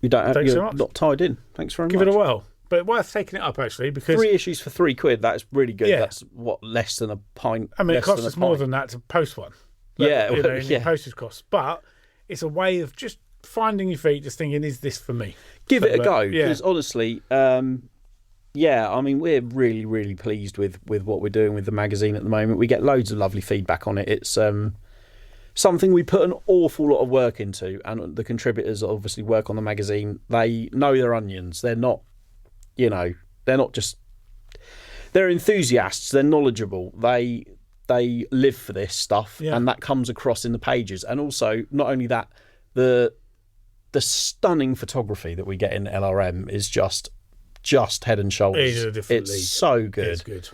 you're not tied in. Thanks very much. Give it a whirl. But worth taking it up, actually, because 3 issues for £3. That's really good. Yeah. That's less than a pint. I mean, it costs us more than that to post one. Postage costs. But it's a way of just finding your feet, just thinking, is this for me? Give it a go. Because honestly, I mean, we're really, really pleased with what we're doing with the magazine at the moment. We get loads of lovely feedback on it. It's something we put an awful lot of work into, and the contributors obviously work on the magazine. They know their onions. They're not, they're enthusiasts. They're knowledgeable. They live for this stuff, and that comes across in the pages. And also, not only that, the stunning photography that we get in LRM is just head and shoulders. It's so good. It's good.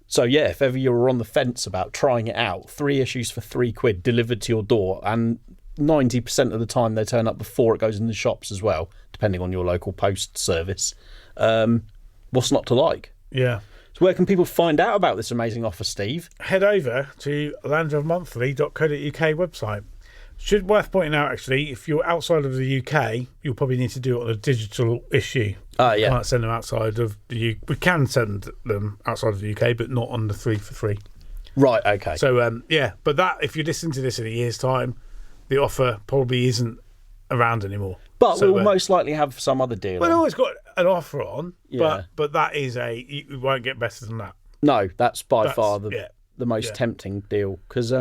So yeah, if ever you're on the fence about trying it out, 3 issues for £3 delivered to your door, and 90% of the time they turn up before it goes in the shops as well, depending on your local post service. What's not to like? Yeah. So where can people find out about this amazing offer, Steve? Head over to landrovermonthly.co.uk website. Should worth pointing out, actually, if you're outside of the UK, you'll probably need to do it on a digital issue. Yeah. You can't send them outside of the UK. We can send them outside of the UK, but not on the 3 for 3. Right, okay. So, but that, if you listen to this in a year's time, the offer probably isn't around anymore. But we'll most likely have some other deal. We've always got an offer on, but that is you won't get better than that. No, that's by far the most tempting deal, because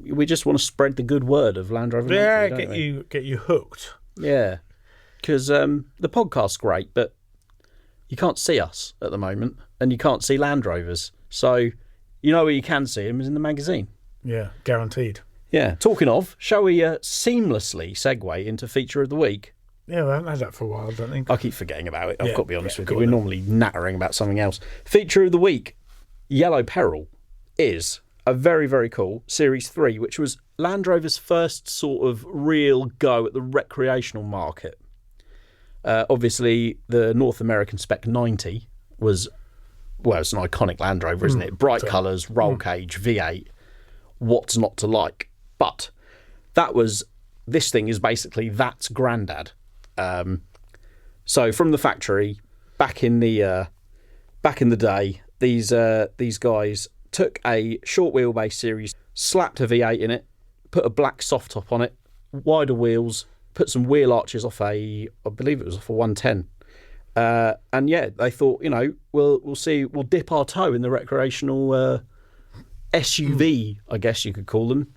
we just want to spread the good word of Land Rover Monthly, get you hooked. Yeah, because the podcast's great, but you can't see us at the moment, and you can't see Land Rovers. So, you know where you can see them is in the magazine. Yeah, guaranteed. Yeah. Talking of, shall we seamlessly segue into feature of the week? Yeah, we haven't had that for a while, I don't think. I keep forgetting about it. I've got to be honest with you. go We're on then. normally nattering about something else. Feature of the week, Yellow Peril, is a very, very cool Series 3, which was Land Rover's first sort of real go at the recreational market. Obviously, the North American Spec 90 was, well, it's an iconic Land Rover, isn't it? Bright colours, roll cage, V8. What's not to like? But this thing is basically that's grandad. So from the factory, back in the day, these guys took a short wheelbase series, slapped a V8 in it, put a black soft top on it, wider wheels, put some wheel arches off I believe it was off a 110. And yeah, they thought, we'll dip our toe in the recreational SUV, I guess you could call them,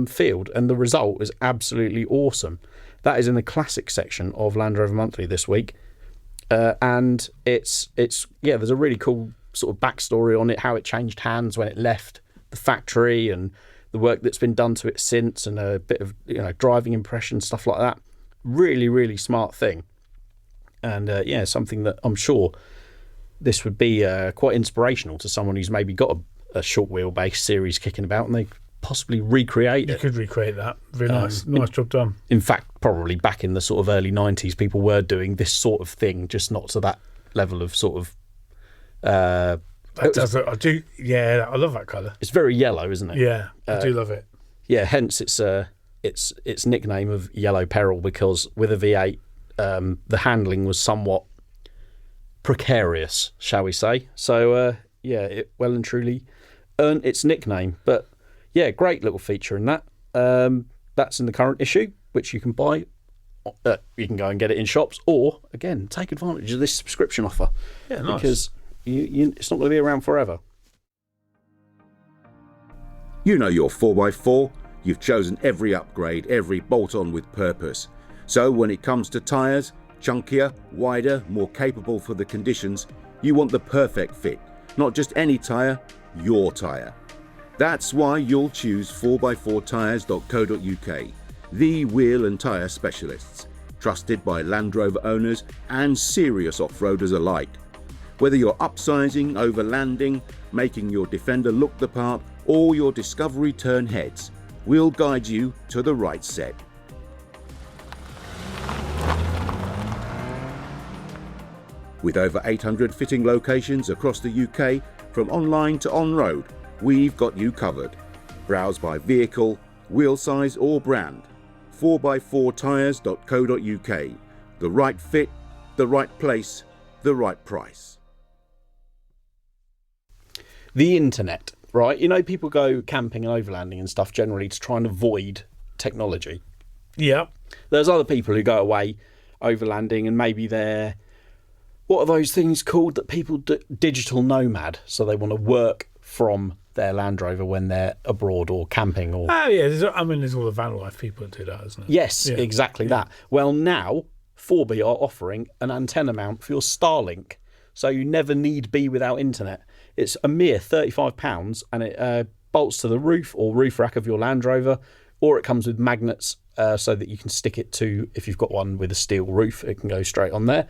field, and the result is absolutely awesome. That is in the classic section of Land Rover Monthly this week, and it's there's a really cool sort of backstory on it, how it changed hands when it left the factory, and the work that's been done to it since, and a bit of driving impression, stuff like that. Really, really smart thing, and something that I'm sure this would be quite inspirational to someone who's maybe got a short wheelbase series kicking about, and they possibly recreate You it. could recreate that. Very nice job done. In fact, probably back in the sort of early 90s, people were doing this sort of thing, just not to that level of sort of. I do. Yeah, I love that colour. It's very yellow, isn't it? Yeah, I do love it. Yeah, hence its nickname of Yellow Peril, because with a V8, the handling was somewhat precarious, shall we say. So, it well and truly earned its nickname. But, yeah, great little feature in that. That's in the current issue, which you can buy. You can go and get it in shops, or, again, take advantage of this subscription offer. Yeah, nice. Because it's not going to be around forever. You know your 4x4. You've chosen every upgrade, every bolt-on with purpose. So when it comes to tyres, chunkier, wider, more capable for the conditions, you want the perfect fit. Not just any tyre, your tyre. That's why you'll choose 4x4tyres.co.uk, the wheel and tyre specialists, trusted by Land Rover owners and serious off-roaders alike. Whether you're upsizing, overlanding, making your Defender look the part, or your Discovery turn heads, we'll guide you to the right set. With over 800 fitting locations across the UK, from online to on-road, we've got you covered. Browse by vehicle, wheel size or brand. 4x4tyres.co.uk. The right fit, the right place, the right price. The internet, right? People go camping and overlanding and stuff generally to try and avoid technology. Yeah. There's other people who go away overlanding and maybe they're, what are those things called that people do? Digital nomad. So they want to work from their Land Rover when they're abroad or camping or... Oh, yeah. There's all the van life people that do that, isn't it? Yes, Yeah. exactly that. Well, now 4B are offering an antenna mount for your Starlink. So you never need be without internet. It's a mere £35 and it bolts to the roof or roof rack of your Land Rover, or it comes with magnets so that you can stick it to, if you've got one with a steel roof, it can go straight on there.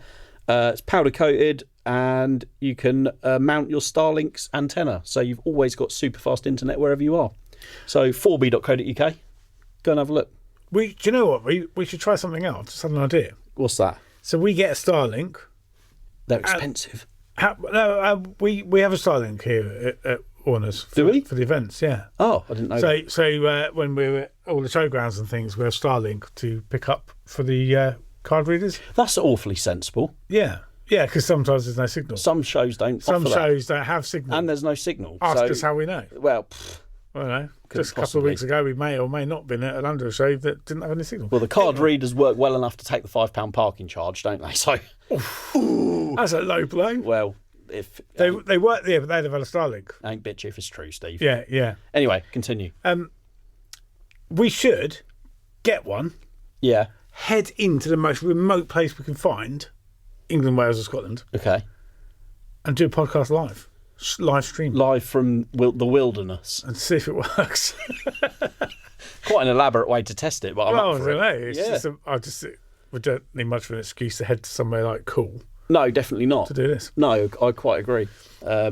It's powder coated and you can mount your Starlink's antenna. So you've always got super fast internet wherever you are. So 4b.co.uk, go and have a look. Do you know what? We should try something else. Just had an idea. What's that? So we get a Starlink. They're expensive. We have a Starlink here at Warner's. Do we? For the events, yeah. Oh, I didn't know that. So when we were at all the showgrounds and things, we have Starlink to pick up for the card readers. That's awfully sensible. Yeah. Yeah, because sometimes there's no signal. Some shows don't Some offer that. shows don't have signal. And there's no signal. Ask so, us how we know. Well, I don't know. Couldn't Just a couple possibly. of weeks ago, we may or may not have been at a London show that didn't have any signal. well, the card readers work well enough to take the £5 parking charge, don't they? So, That's a low blow. well, if They work there, but they'd have had a Starlink. ain't bitch if it's true, Steve. Yeah, yeah. Anyway, continue. We should get one, Yeah. head into the most remote place we can find, England, Wales or Scotland, Okay. And do a podcast live stream. Live from the wilderness. And see if it works. Quite an elaborate way to test it, but I'm up for it. I don't know. It's just, we don't need much of an excuse to head to somewhere like cool No, definitely not. to do this. No, I quite agree. I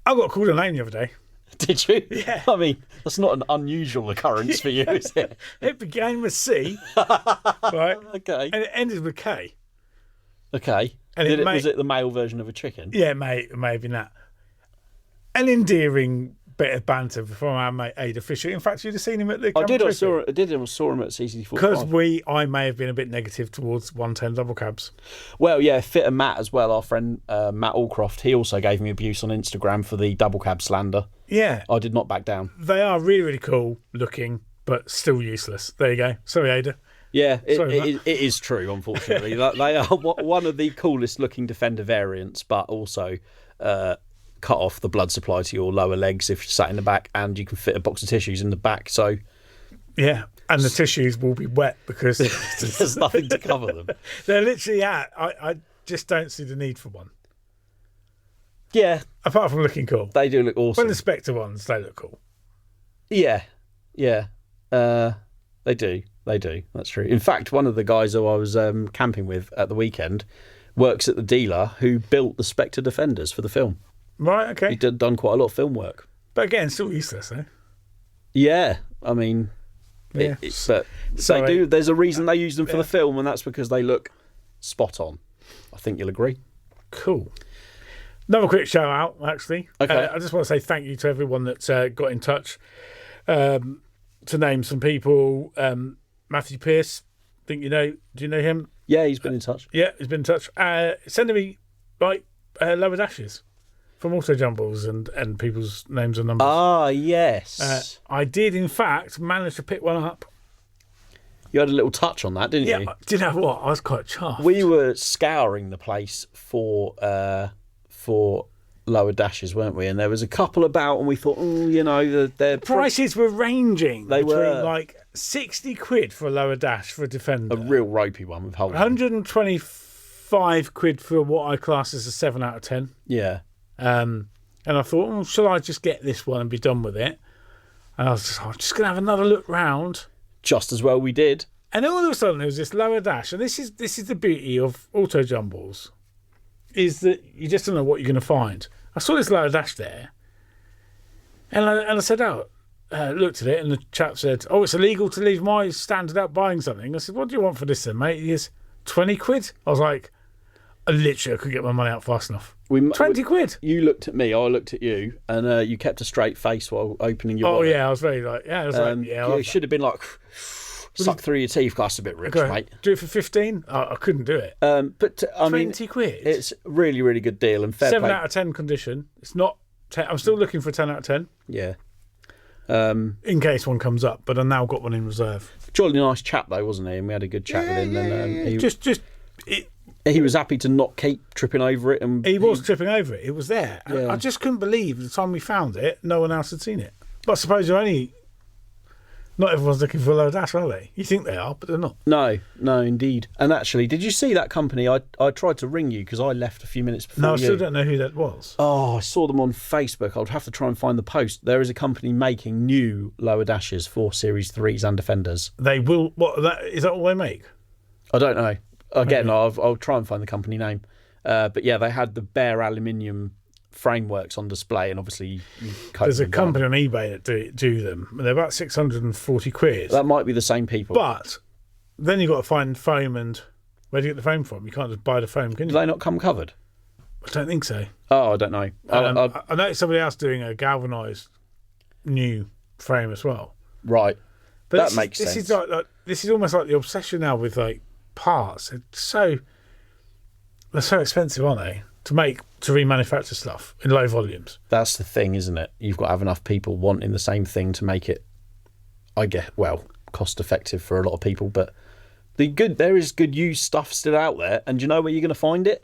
got called a name the other day. Did you? Yeah. I mean, that's not an unusual occurrence for you, is it? It began with C, right? Okay. And it ended with K. Okay. And Was it the male version of a chicken? Yeah, it may have been that. An endearing bit of banter from our mate Ada Fisher. In fact, you'd have seen him at the Camel Trophy. I saw him at CC45. Because I may have been a bit negative towards 110 double cabs. Well, yeah, Fit and Matt as well, our friend Matt Allcroft, he also gave me abuse on Instagram for the double cab slander. Yeah. I did not back down. They are really, really cool looking, but still useless. There you go. Sorry, Ada. Yeah, it is true, unfortunately. They are one of the coolest looking Defender variants, but also cut off the blood supply to your lower legs if you're sat in the back, and you can fit a box of tissues in the back. So, yeah, and the tissues will be wet because there's nothing to cover them. They're literally I just don't see the need for one. Yeah. Apart from looking cool. They do look awesome. When the Spectre ones, they look cool. Yeah. They do. That's true. In fact, one of the guys who I was camping with at the weekend works at the dealer who built the Spectre Defenders for the film. Right, okay. He'd done quite a lot of film work. But again, still useless, eh? Yeah, I mean... Yeah. But they do. There's a reason they use them for the film, and that's because they look spot on. I think you'll agree. Cool. Another quick shout out, actually. Okay. I just want to say thank you to everyone that got in touch. To name some people, Matthew Pearce. Do you know him? Yeah, he's been in touch. Yeah, he's been in touch. Sending me lower dashes from Auto Jumbles and people's names and numbers. Ah, yes. I did, in fact, manage to pick one up. You had a little touch on that, didn't you? Yeah, do you know what? I was quite chuffed. We were scouring the place for lower dashes, weren't we? And there was a couple about, and we thought, their prices were ranging They between were. like 60 quid for a lower dash for a Defender. A real ropey one with holes. 125 quid for what I class as a 7 out of 10. Yeah. And I thought, shall I just get this one and be done with it? And I was just going to have another look round. Just as well we did. And all of a sudden there was this lower dash. And this is the beauty of Auto Jumbles, is that you just don't know what you're going to find. I saw this lower dash there. And I said, looked at it, and the chap said, it's illegal to leave my stand without buying something. I said, what do you want for this then, mate? He goes, 20 quid? I was like, I could get my money out fast enough. 20 quid? You looked at me, I looked at you, and you kept a straight face while opening your wallet. Yeah, I was very it should have been like, suck through your teeth, that's a bit rich, mate. Do it for 15? I couldn't do it. But I mean, 20 quid? It's a really, really good deal. And fair 7 play. out of 10 condition. It's not 10. I'm still looking for a 10 out of 10. Yeah. In case one comes up, but I've now got one in reserve. Jolly nice chap though, wasn't he? And we had a good chat with him. Yeah. And he was happy to not keep tripping over it. And he was tripping over it. It was there. Yeah. I just couldn't believe the time we found it, no one else had seen it. But I suppose not everyone's looking for a low dash, are they? You think they are, but they're not. No, indeed. And actually, did you see that company? I tried to ring you because I left a few minutes before. No, I still don't know who that was. Oh, I saw them on Facebook. I'd have to try and find the post. There is a company making new lower dashes for Series 3s and Defenders. They will. Is that all they make? I don't know. Again, I'll try and find the company name. But yeah, they had the bare aluminium frameworks on display, and obviously there's a company on eBay that do them. They're about 640 quid. That might be the same people. But then you've got to find foam, and where do you get the foam from? You can't just buy the foam, can you? Do they not come covered? I don't think so. Oh, I don't know. I know somebody else doing a galvanised new frame as well. Right. But that makes sense. This is almost like the obsession now with parts. They're so expensive, aren't they? To remanufacture stuff in low volumes. That's the thing, isn't it? You've got to have enough people wanting the same thing to make it, cost effective for a lot of people. But there is good used stuff still out there. And do you know where you're going to find it?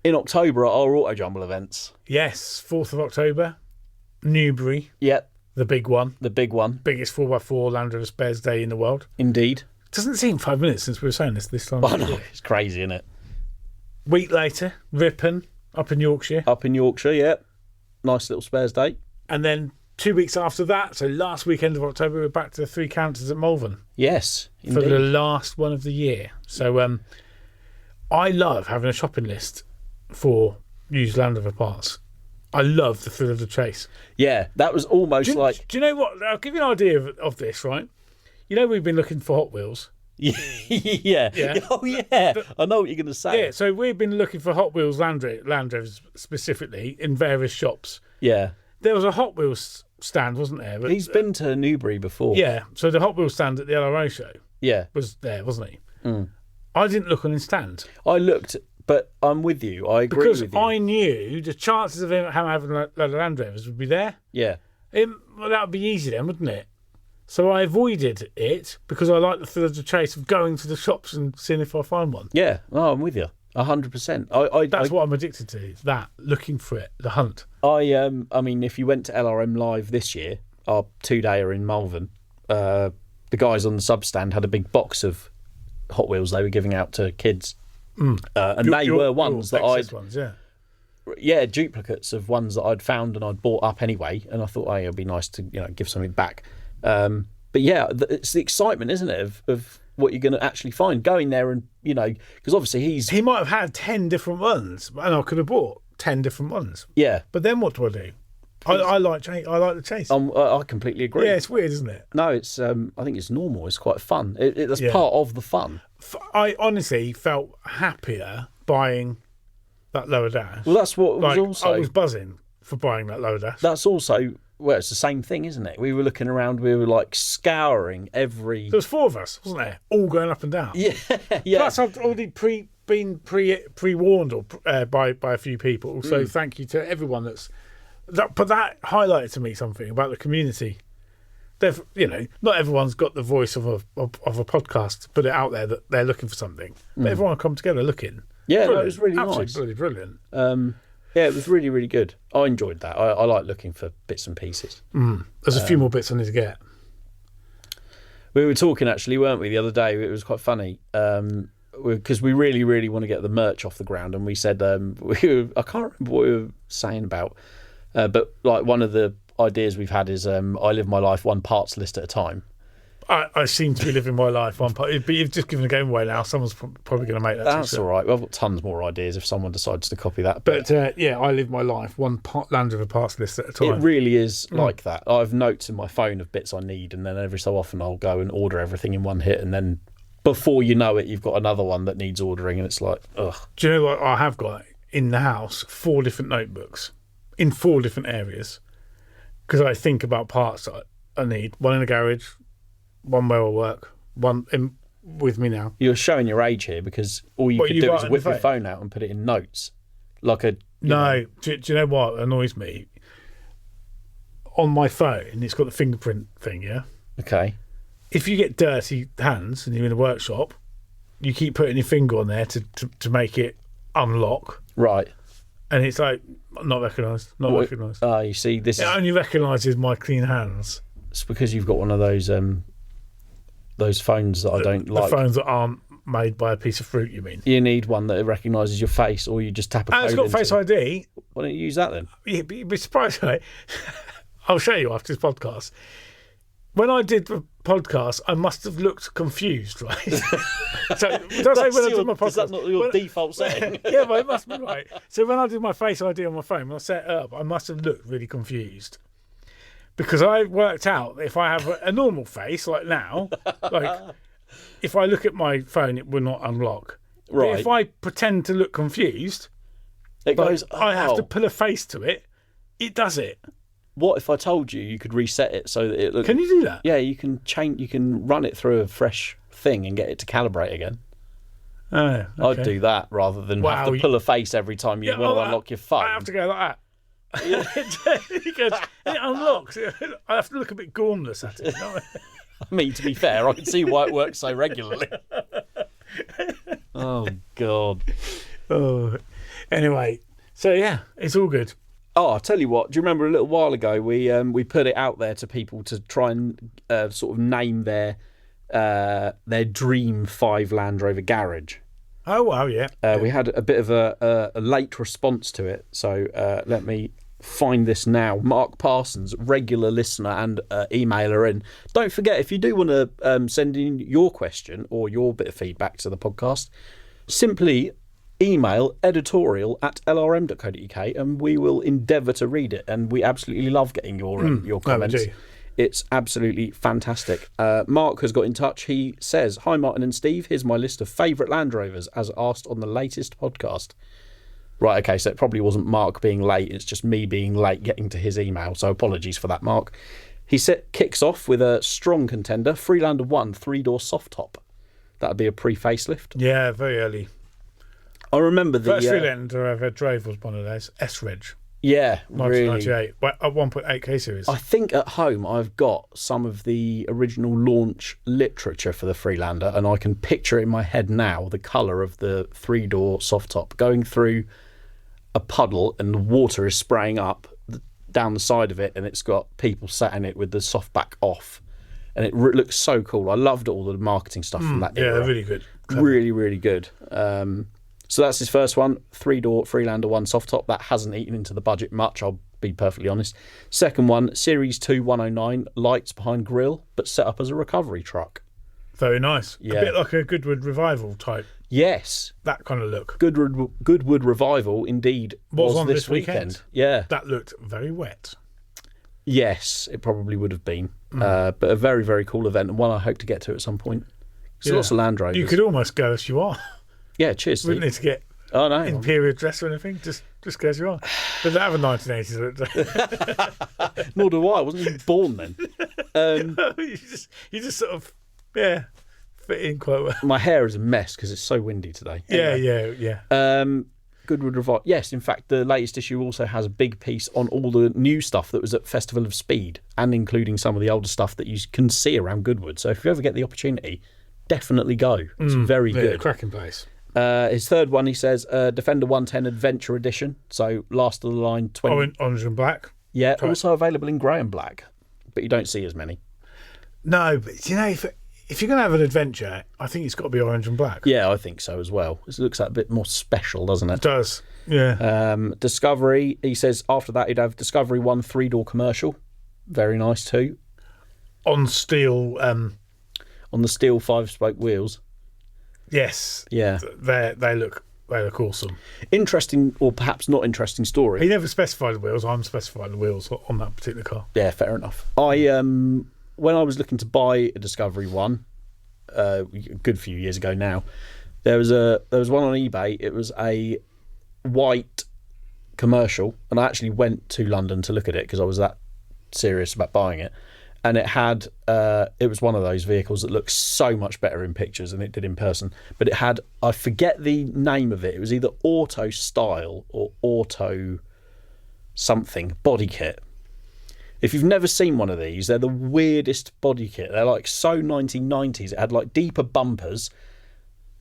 In October at our Auto Jumble events. Yes, 4th of October, Newbury. Yep. The big one. Biggest 4x4 Land Rover Spares Day in the world. Indeed. It doesn't seem 5 minutes since we were saying this time. I know, it's crazy, isn't it? Week later, Ripon, up in Yorkshire. Up in Yorkshire, yeah. Nice little spares date. And then 2 weeks after that, so last weekend of October, we're back to the Three Counters at Malvern. Yes, For indeed. the last one of the year. So I love having a shopping list for used Land Rover parts. I love the thrill of the chase. Yeah, that was almost like... Do you know what? I'll give you an idea of this, right? You know we've been looking for Hot Wheels. yeah. Yeah. Oh, yeah. I know what you're going to say. Yeah, so we've been looking for Hot Wheels Land Rovers specifically in various shops. Yeah. There was a Hot Wheels stand, wasn't there? But, He's been to Newbury before. Yeah, so the Hot Wheels stand at the LRO show Yeah. was there, wasn't he? I didn't look on his stand. I looked, but I'm with you. I agree Because with you. I knew the chances of him having a load of Land Rovers would be there. Yeah. Well, that would be easy then, wouldn't it? So I avoided it because I like the thrill of the chase of going to the shops and seeing if I find one. Yeah. Oh, I'm with you. 100%. That's what I'm addicted to. That looking for it, the hunt. I mean, if you went to LRM Live this year, our 2-dayer in Malvern, the guys on the substand had a big box of Hot Wheels they were giving out to kids, and they were ones that I'd duplicates of ones that I'd found and I'd bought up anyway, and I thought, it'd be nice to give something back. But yeah, it's the excitement, isn't it, of what you're going to actually find going there, and because obviously he might have had 10 different ones, and I could have bought 10 different ones. Yeah, but then what do I do? I like the chase. I completely agree. Yeah, it's weird, isn't it? No, it's I think it's normal. It's quite fun. That's part of the fun. I honestly felt happier buying that lower dash. Well, that's what was also. I was buzzing for buying that lower dash. That's also. Well, it's the same thing, isn't it? We were looking around, we were like scouring every... There was 4 of us, wasn't there? All going up and down. Yeah, yeah. Plus, I've already been pre-warned by a few people, so thank you to everyone But that highlighted to me something about the community. They've, not everyone's got the voice of a podcast to put it out there that they're looking for something. But everyone come together looking. Yeah, that was really nice. Absolutely brilliant. Yeah, it was really, really good. I enjoyed that. I like looking for bits and pieces. There's a few more bits I need to get. We were talking, actually, weren't we, the other day? It was quite funny because we really, really want to get the merch off the ground. And we said, I can't remember what we were saying about, but like one of the ideas we've had is I live my life one parts list at a time. I seem to be living my life one part, but you've just given the game away now. Someone's probably going to make that. That's all right. Well, I've got tons more ideas if someone decides to copy that. But I live my life one Land Rover parts list at a time. It really is like that. I have notes in my phone of bits I need, and then every so often I'll go and order everything in one hit, and then before you know it, you've got another one that needs ordering, and it's like, ugh. Do you know what I have got in the house? 4 different notebooks in 4 different areas because I think about parts that I need. One in the garage. One where I work, one with me now. You're showing your age here because all you could do is whip your phone out and put it in notes. Like a... No, do you know what annoys me? On my phone, it's got the fingerprint thing, yeah? Okay. If you get dirty hands and you're in a workshop, you keep putting your finger on there to make it unlock. Right. And it's like, not recognised, recognised. You see, this it only recognises my clean hands. It's because you've got one of those phones that I don't like. The phones that aren't made by a piece of fruit, you mean? You need one that recognises your face, or you just tap a code. It's got Face ID. Why don't you use that then? You'd be surprised, right? I'll show you after this podcast. When I did the podcast, I must have looked confused, right? So, I did my podcast? Is that not your default setting? Yeah, but it must be right. So when I did my Face ID on my phone, when I set it up, I must have looked really confused. Because I worked out that if I have a normal face, like now, like if I look at my phone, it will not unlock. Right. But if I pretend to look confused, it goes. I have to put a face to it. It does it. What if I told you could reset it so that it looks... Can you do that? Yeah, you can change. You can run it through a fresh thing and get it to calibrate again. Oh, okay. I'd do that rather than have to pull a face every time you want to unlock your phone. I have to go like that. It unlocks. I have to look a bit gormless at it. I mean, to be fair, I can see why it works so regularly. Oh, God. Oh, anyway, so yeah, it's all good. Oh, I'll tell you what. Do you remember a little while ago we put it out there to people to try and sort of name their dream 5 Land Rover garage? Oh, wow, yeah. We had a bit of a late response to it, so let me find this now. Mark Parsons, regular listener and emailer in. Don't forget, if you do want to send in your question or your bit of feedback to the podcast, simply email editorial@lrm.co.uk and we will endeavour to read it. And we absolutely love getting your comments. It's absolutely fantastic. Mark has got in touch. He says, "Hi Martin and Steve, here's my list of favourite Land Rovers as asked on the latest podcast." Right, okay, so it probably wasn't Mark being late, it's just me being late getting to his email, so apologies for that, Mark. He kicks off with a strong contender, Freelander 1 3-door soft top. That would be a pre-facelift. Yeah, very early. I remember the... First Freelander I ever drove was one of those, S-Reg. Yeah, 1998, at 1.8k series. I think at home I've got some of the original launch literature for the Freelander, and I can picture in my head now the colour of the 3-door soft top going through a puddle and the water is spraying up down the side of it, and it's got people sat in it with the soft back off, and it looks so cool. I loved all the marketing stuff from that era. Yeah, really good. Really, really good. So that's his first one, 3-door Freelander 1 soft top. That hasn't eaten into the budget much, I'll be perfectly honest. Second one, Series 2 109, lights behind grille, but set up as a recovery truck. Very nice. Yeah. A bit like a Goodwood Revival type. Yes. That kind of look. Goodwood Revival, indeed, was on this weekend. Yeah. That looked very wet. Yes, it probably would have been. But a very, very cool event, and one I hope to get to at some point. There's lots of Land Rovers. You could almost go as you are. Yeah, cheers, Steve. Wouldn't need to get imperial dress or anything. Just go as you are. But that have a 1980s look. Nor do I. I wasn't even born then. You just sort of, fit in quite well. My hair is a mess because it's so windy today. Anyway. Yeah. Goodwood Revival. Yes, in fact, the latest issue also has a big piece on all the new stuff that was at Festival of Speed, and including some of the older stuff that you can see around Goodwood. So if you ever get the opportunity, definitely go. It's very good. Cracking place. His third one, he says, Defender 110 Adventure Edition. So last of the line, 20. Orange and black. Yeah, also available in grey and black, but you don't see as many. No, but if you're going to have an adventure, I think it's got to be orange and black. Yeah, I think so as well. It looks like a bit more special, doesn't it? It does, yeah. Discovery, he says after that he'd have Discovery 1 3-door commercial. Very nice too. On steel... on the steel 5-spoke wheels. Yes. Yeah. They look awesome. Interesting, or perhaps not interesting story. He never specified the wheels. I'm specifying the wheels on that particular car. Yeah, fair enough. When I was looking to buy a Discovery 1, a good few years ago now, there was one on eBay. It was a white commercial, and I actually went to London to look at it because I was that serious about buying it. And it had, it was one of those vehicles that looks so much better in pictures than it did in person. But it had, I forget the name of it. It was either Auto Style or Auto something body kit. If you've never seen one of these, they're the weirdest body kit. They're like so 1990s. It had like deeper bumpers,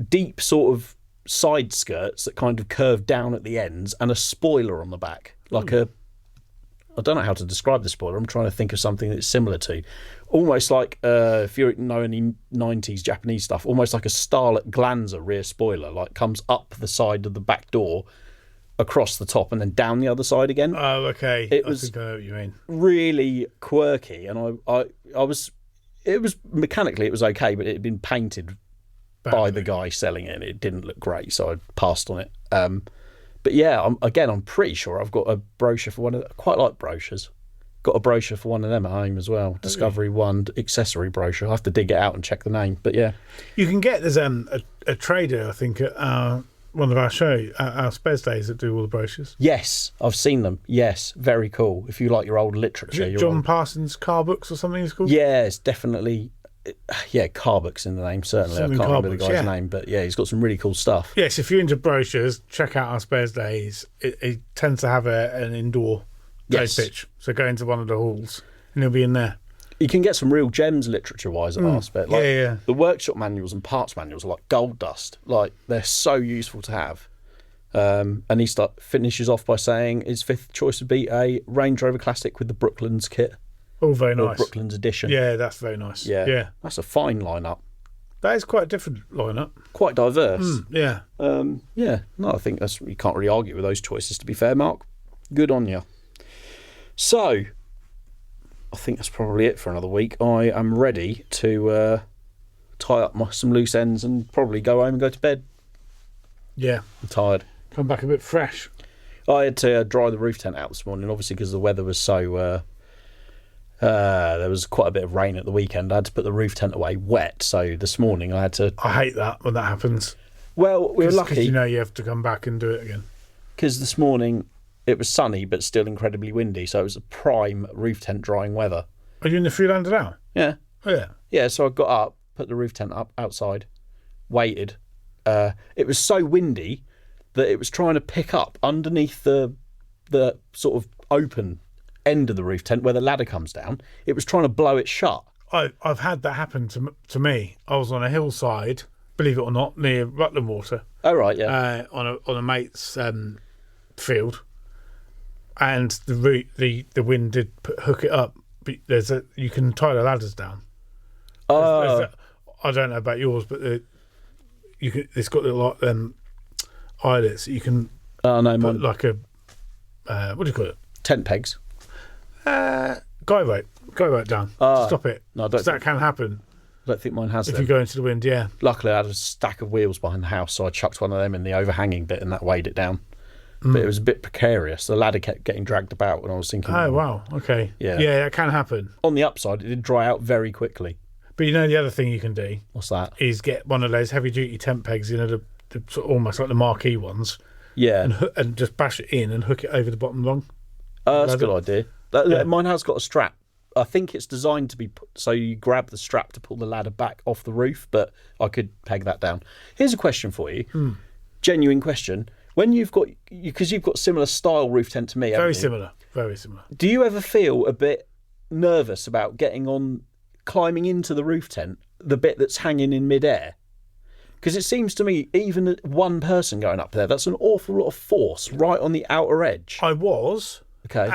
deep sort of side skirts that kind of curved down at the ends, and a spoiler on the back. Like I don't know how to describe the spoiler. I'm trying to think of something that's similar to. Almost like, if you know any 90s Japanese stuff, almost like a Starlet Glanzer rear spoiler, like comes up the side of the back door, across the top, and then down the other side again. Oh, okay. I think I know what you mean. Really quirky, and it was mechanically it was okay, but it had been painted by the guy selling it, and it didn't look great, so I passed on it. But yeah, I'm pretty sure I've got a brochure for one of them. I quite like brochures. Got a brochure for one of them at home as well. Discovery 1 accessory brochure. I have to dig it out and check the name, but yeah. You can get, there's a trader, I think, at one of our our Spez days that do all the brochures. Yes, I've seen them. Yes, very cool. If you like your old literature. Is it John Parsons Car Books or something it's called? Yeah, it's definitely... Yeah, Car Books in the name, certainly. I can't remember the guy's name, but yeah, he's got some really cool stuff. Yes, if you're into brochures, check out our Spares Days. It tends to have an indoor trade pitch. So go into one of the halls and he'll be in there. You can get some real gems literature-wise at our Spares. Like, yeah. The workshop manuals and parts manuals are like gold dust. Like, they're so useful to have. And he finishes off by saying his fifth choice would be a Range Rover Classic with the Brooklands kit. Oh, very nice. Brooklands edition. Yeah, that's very nice. Yeah. That's a fine lineup. That is quite a different lineup. Quite diverse. Yeah. Yeah, no, I think you can't really argue with those choices, to be fair, Mark. Good on you. So, I think that's probably it for another week. I am ready to tie up some loose ends and probably go home and go to bed. Yeah. I'm tired. Come back a bit fresh. I had to dry the roof tent out this morning, obviously, because the weather was so... there was quite a bit of rain at the weekend. I had to put the roof tent away wet, so this morning I had to... I hate that when that happens. Well, we were lucky. Because you know you have to come back and do it again. Because this morning it was sunny but still incredibly windy, so it was a prime roof tent drying weather. Are you in the Freelander now? Yeah. Oh, yeah. Yeah, so I got up, put the roof tent up outside, waited. It was so windy that it was trying to pick up underneath the sort of open end of the roof tent where the ladder comes down. It was trying to blow it shut. I've had that happen to me. I was on a hillside, believe it or not, near Rutland Water. Oh, right, yeah. On a mate's field, and the wind did hook it up. But you can tie the ladders down. I don't know about yours, but it's got little eyelets. You can no, put mine. like a what do you call it? Tent pegs. Guy rope down. Stop it. No, I don't that can happen I don't think mine has if them. you go into the wind. Yeah. Luckily, I had a stack of wheels behind the house, so I chucked one of them in the overhanging bit and that weighed it down. But it was a bit precarious. The ladder kept getting dragged about, and I was thinking... Oh, wow. Okay. Yeah. Yeah, that can happen. On the upside, it did dry out very quickly. But you know the other thing you can do What's that? is get one of those heavy-duty tent pegs, you know, the sort of almost like the marquee ones, Yeah. and just bash it in and hook it over the bottom rung. That's a good idea. Yeah. Mine has got a strap. I think it's designed to be so you grab the strap to pull the ladder back off the roof, but I could peg that down. Here's a question for you. Genuine question. When you've got... Because you've got similar style roof tent to me, haven't Very you? similar. Very similar. Do you ever feel a bit nervous about climbing into the roof tent, the bit that's hanging in midair? Because it seems to me, even one person going up there, that's an awful lot of force right on the outer edge. I was... Okay.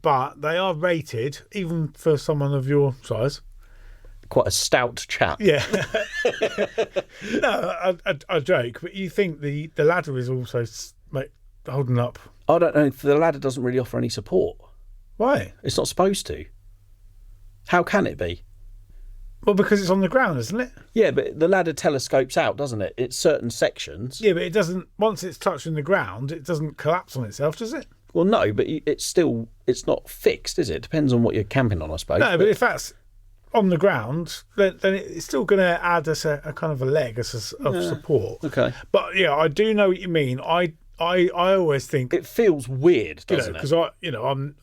But they are rated, even for someone of your size. Quite a stout chap. Yeah. No, I joke, but you think the ladder is also holding up. I don't know. The ladder doesn't really offer any support. Why? It's not supposed to. How can it be? Well, because it's on the ground, isn't it? Yeah, but the ladder telescopes out, doesn't it? It's certain sections. Yeah, but it doesn't. Once it's touching the ground, it doesn't collapse on itself, does it? Well, no, but it's not fixed, is it? Depends on what you're camping on, I suppose. No, but if that's on the ground, then it's still going to add us a kind of a leg of support. Okay. But yeah, I do know what you mean. I always think It feels weird, doesn't it? because I'm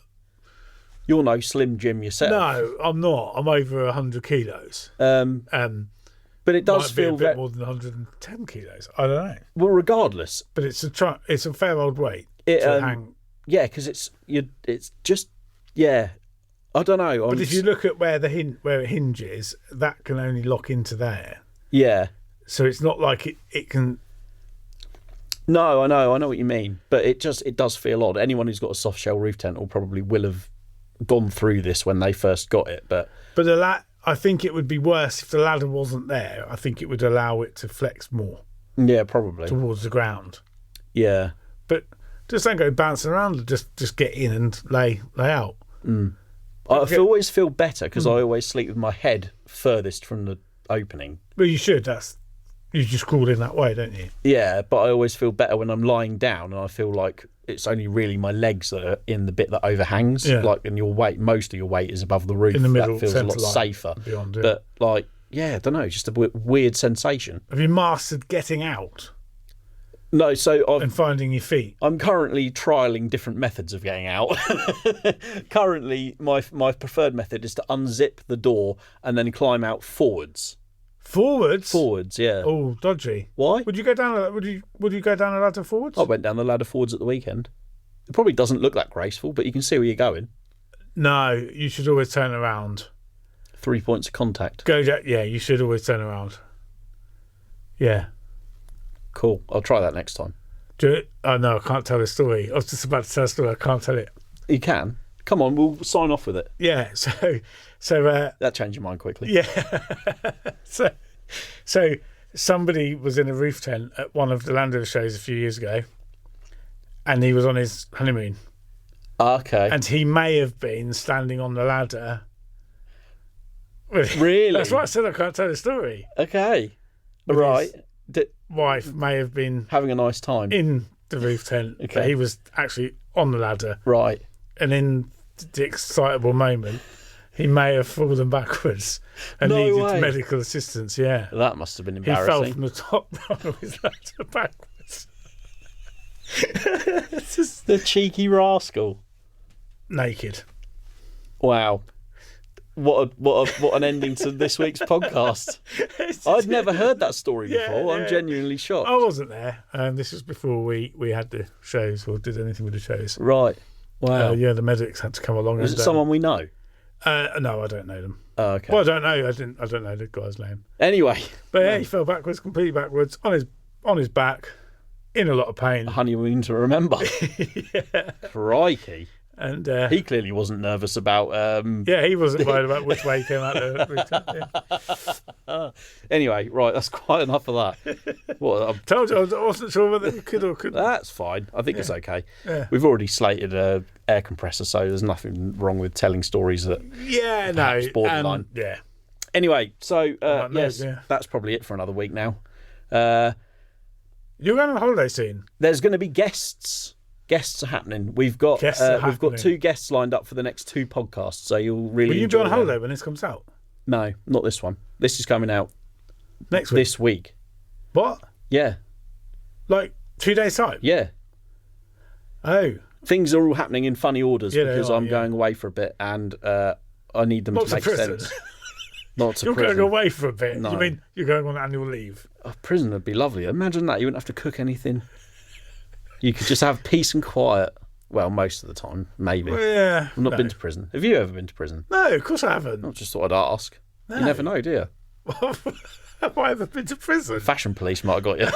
You're no Slim Jim yourself. no, I'm not. I'm over 100 kilos. But it does Might be feel a bit more than 110 kilos. I don't know. well, regardless. But it's a fair old weight It, to hang. Yeah, because it's just yeah. I don't know. But if you look at where it hinges, that can only lock into there. yeah. So it's not like it can. No, I know what you mean, but it does feel odd. Anyone who's got a soft shell roof tent will have gone through this when they first got it, but I think it would be worse if the ladder wasn't there. I think it would allow it to flex more yeah, probably. towards the ground. Yeah. But just don't go bouncing around. Just get in and lay out. I always feel better because I always sleep with my head furthest from the opening. Well, you should. You just crawl in that way, don't you? Yeah, but I always feel better when I'm lying down and I feel like it's only really my legs that are in the bit that overhangs. Yeah. Like, and most of your weight is above the roof. In the middle, that feels a lot centre line, safer. beyond, yeah. But like, yeah, I don't know, just a weird sensation. Have you mastered getting out No, so and finding your feet? I'm currently trialling different methods of getting out. Currently, my preferred method is to unzip the door and then climb out forwards. Forwards? Forwards, yeah. Oh, dodgy. Why? Would you go down? Would you go down a ladder forwards? I went down the ladder forwards at the weekend. It probably doesn't look that graceful, but you can see where you're going. No, you should always turn around. 3 points of contact. Yeah, you should always turn around. Yeah. Cool. I'll try that next time. Oh no, I can't tell the story. I was just about to tell a story. I can't tell it. You can. Come on, we'll sign off with it. Yeah. So. That changed your mind quickly. Yeah. So somebody was in a roof tent at one of the Land Rover shows a few years ago, and he was on his honeymoon. Okay. And he may have been standing on the ladder. Really? That's why I said I can't tell the story. Okay. With Right. his wife may have been Having a nice time. in the roof tent, Okay. but he was actually on the ladder. Right. And in the excitable moment, he may have fallen backwards and No needed way. medical assistance. Yeah. That must have been He fell embarrassing. from the top rung of his ladder backwards. The cheeky rascal. Naked. Wow. What an ending to this week's podcast. I'd never heard that story before. I'm genuinely shocked. I wasn't there. This was before we had the shows or did anything with the shows. Right. Wow. Yeah, the medics had to come along. Is it someone we know? No, I don't know them. Oh, okay. Well, I don't know. I don't know the guy's name. Anyway, But yeah, he fell backwards, completely backwards, on his back, in a lot of pain. honeymoon to remember. Crikey. And He clearly wasn't nervous about. yeah, he wasn't worried about which way he came out the yeah. Anyway, right, that's quite enough of that. What? Told you, I wasn't sure whether he could or couldn't. That's fine. I think it's okay. Yeah. We've already slated a air compressor, so there's nothing wrong with telling stories that. Yeah, no. Perhaps borderline. Yeah. Anyway, so no, yes, yeah. that's probably it for another week now. You're going on holiday soon. There's going to be guests. Guests are happening. We've got Guests are we've got happening. 2 guests lined up for the next 2 podcasts, so you'll really. Will you be enjoy on them. holiday when this comes out? No, not this one. This is coming out Next week? this week. What? Yeah, Like 2 days' time? yeah. Oh. Things are all happening in funny orders Yeah, they because are, I'm yeah. going away for a bit, and I need them Not to to make prison. sense. Not to You're prison. going away for a bit. No. You mean you're going on annual leave? Oh, prison would be lovely. Imagine that. You wouldn't have to cook anything. You could just have peace and quiet. Well, most of the time, maybe. Well, yeah. I've not been to prison. Have you ever been to prison? No, of course I haven't. I just thought I'd ask. No. You never know, do you? Have I ever been to prison? Fashion police might have got you.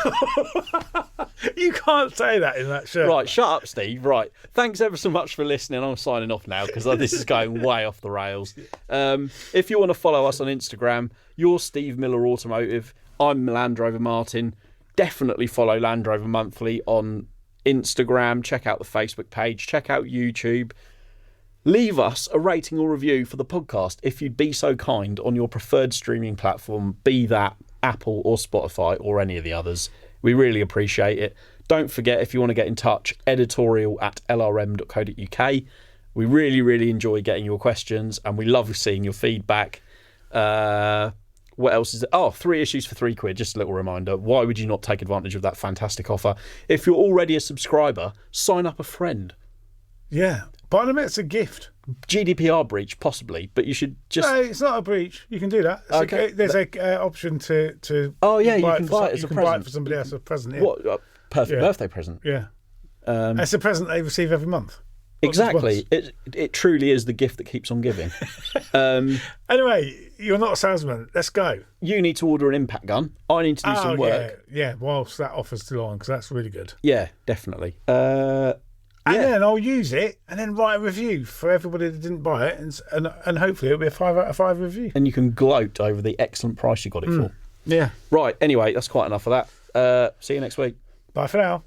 You can't say that in that show. Right, shut up, Steve. Right. Thanks ever so much for listening. I'm signing off now because this is going way off the rails. If you want to follow us on Instagram, you're Steve Miller Automotive. I'm Land Rover Martin. Definitely follow Land Rover Monthly on Instagram. Check out the Facebook page. Check out YouTube. Leave us a rating or review for the podcast if you'd be so kind on your preferred streaming platform, be that Apple or Spotify or any of the others. We really appreciate it. Don't forget, if you want to get in touch, editorial@lrm.co.uk. We really, really enjoy getting your questions and we love seeing your feedback. What else is it? Oh, 3 issues for £3. Just a little reminder. Why would you not take advantage of that fantastic offer? If you're already a subscriber, sign up a friend. Yeah. But I mean, it's a gift. GDPR breach, possibly, but you should just. No, it's not a breach. You can do that. It's Okay. there's a option to. Oh, yeah, you buy can for buy some- it as you a can buy it present. for somebody else as a present. Yeah. What? Perfect Yeah. birthday present. Yeah. It's a present they receive every month. Not just Exactly. It truly is the gift that keeps on giving. once. Anyway, you're not a salesman. Let's go. You need to order an impact gun. I need to do some work. Yeah. Whilst that offer's still on, because that's really good. Yeah, definitely. And then I'll use it and then write a review for everybody that didn't buy it, and hopefully it'll be a 5 out of 5 review. And you can gloat over the excellent price you got it for. Yeah. Right. Anyway, that's quite enough of that. See you next week. Bye for now.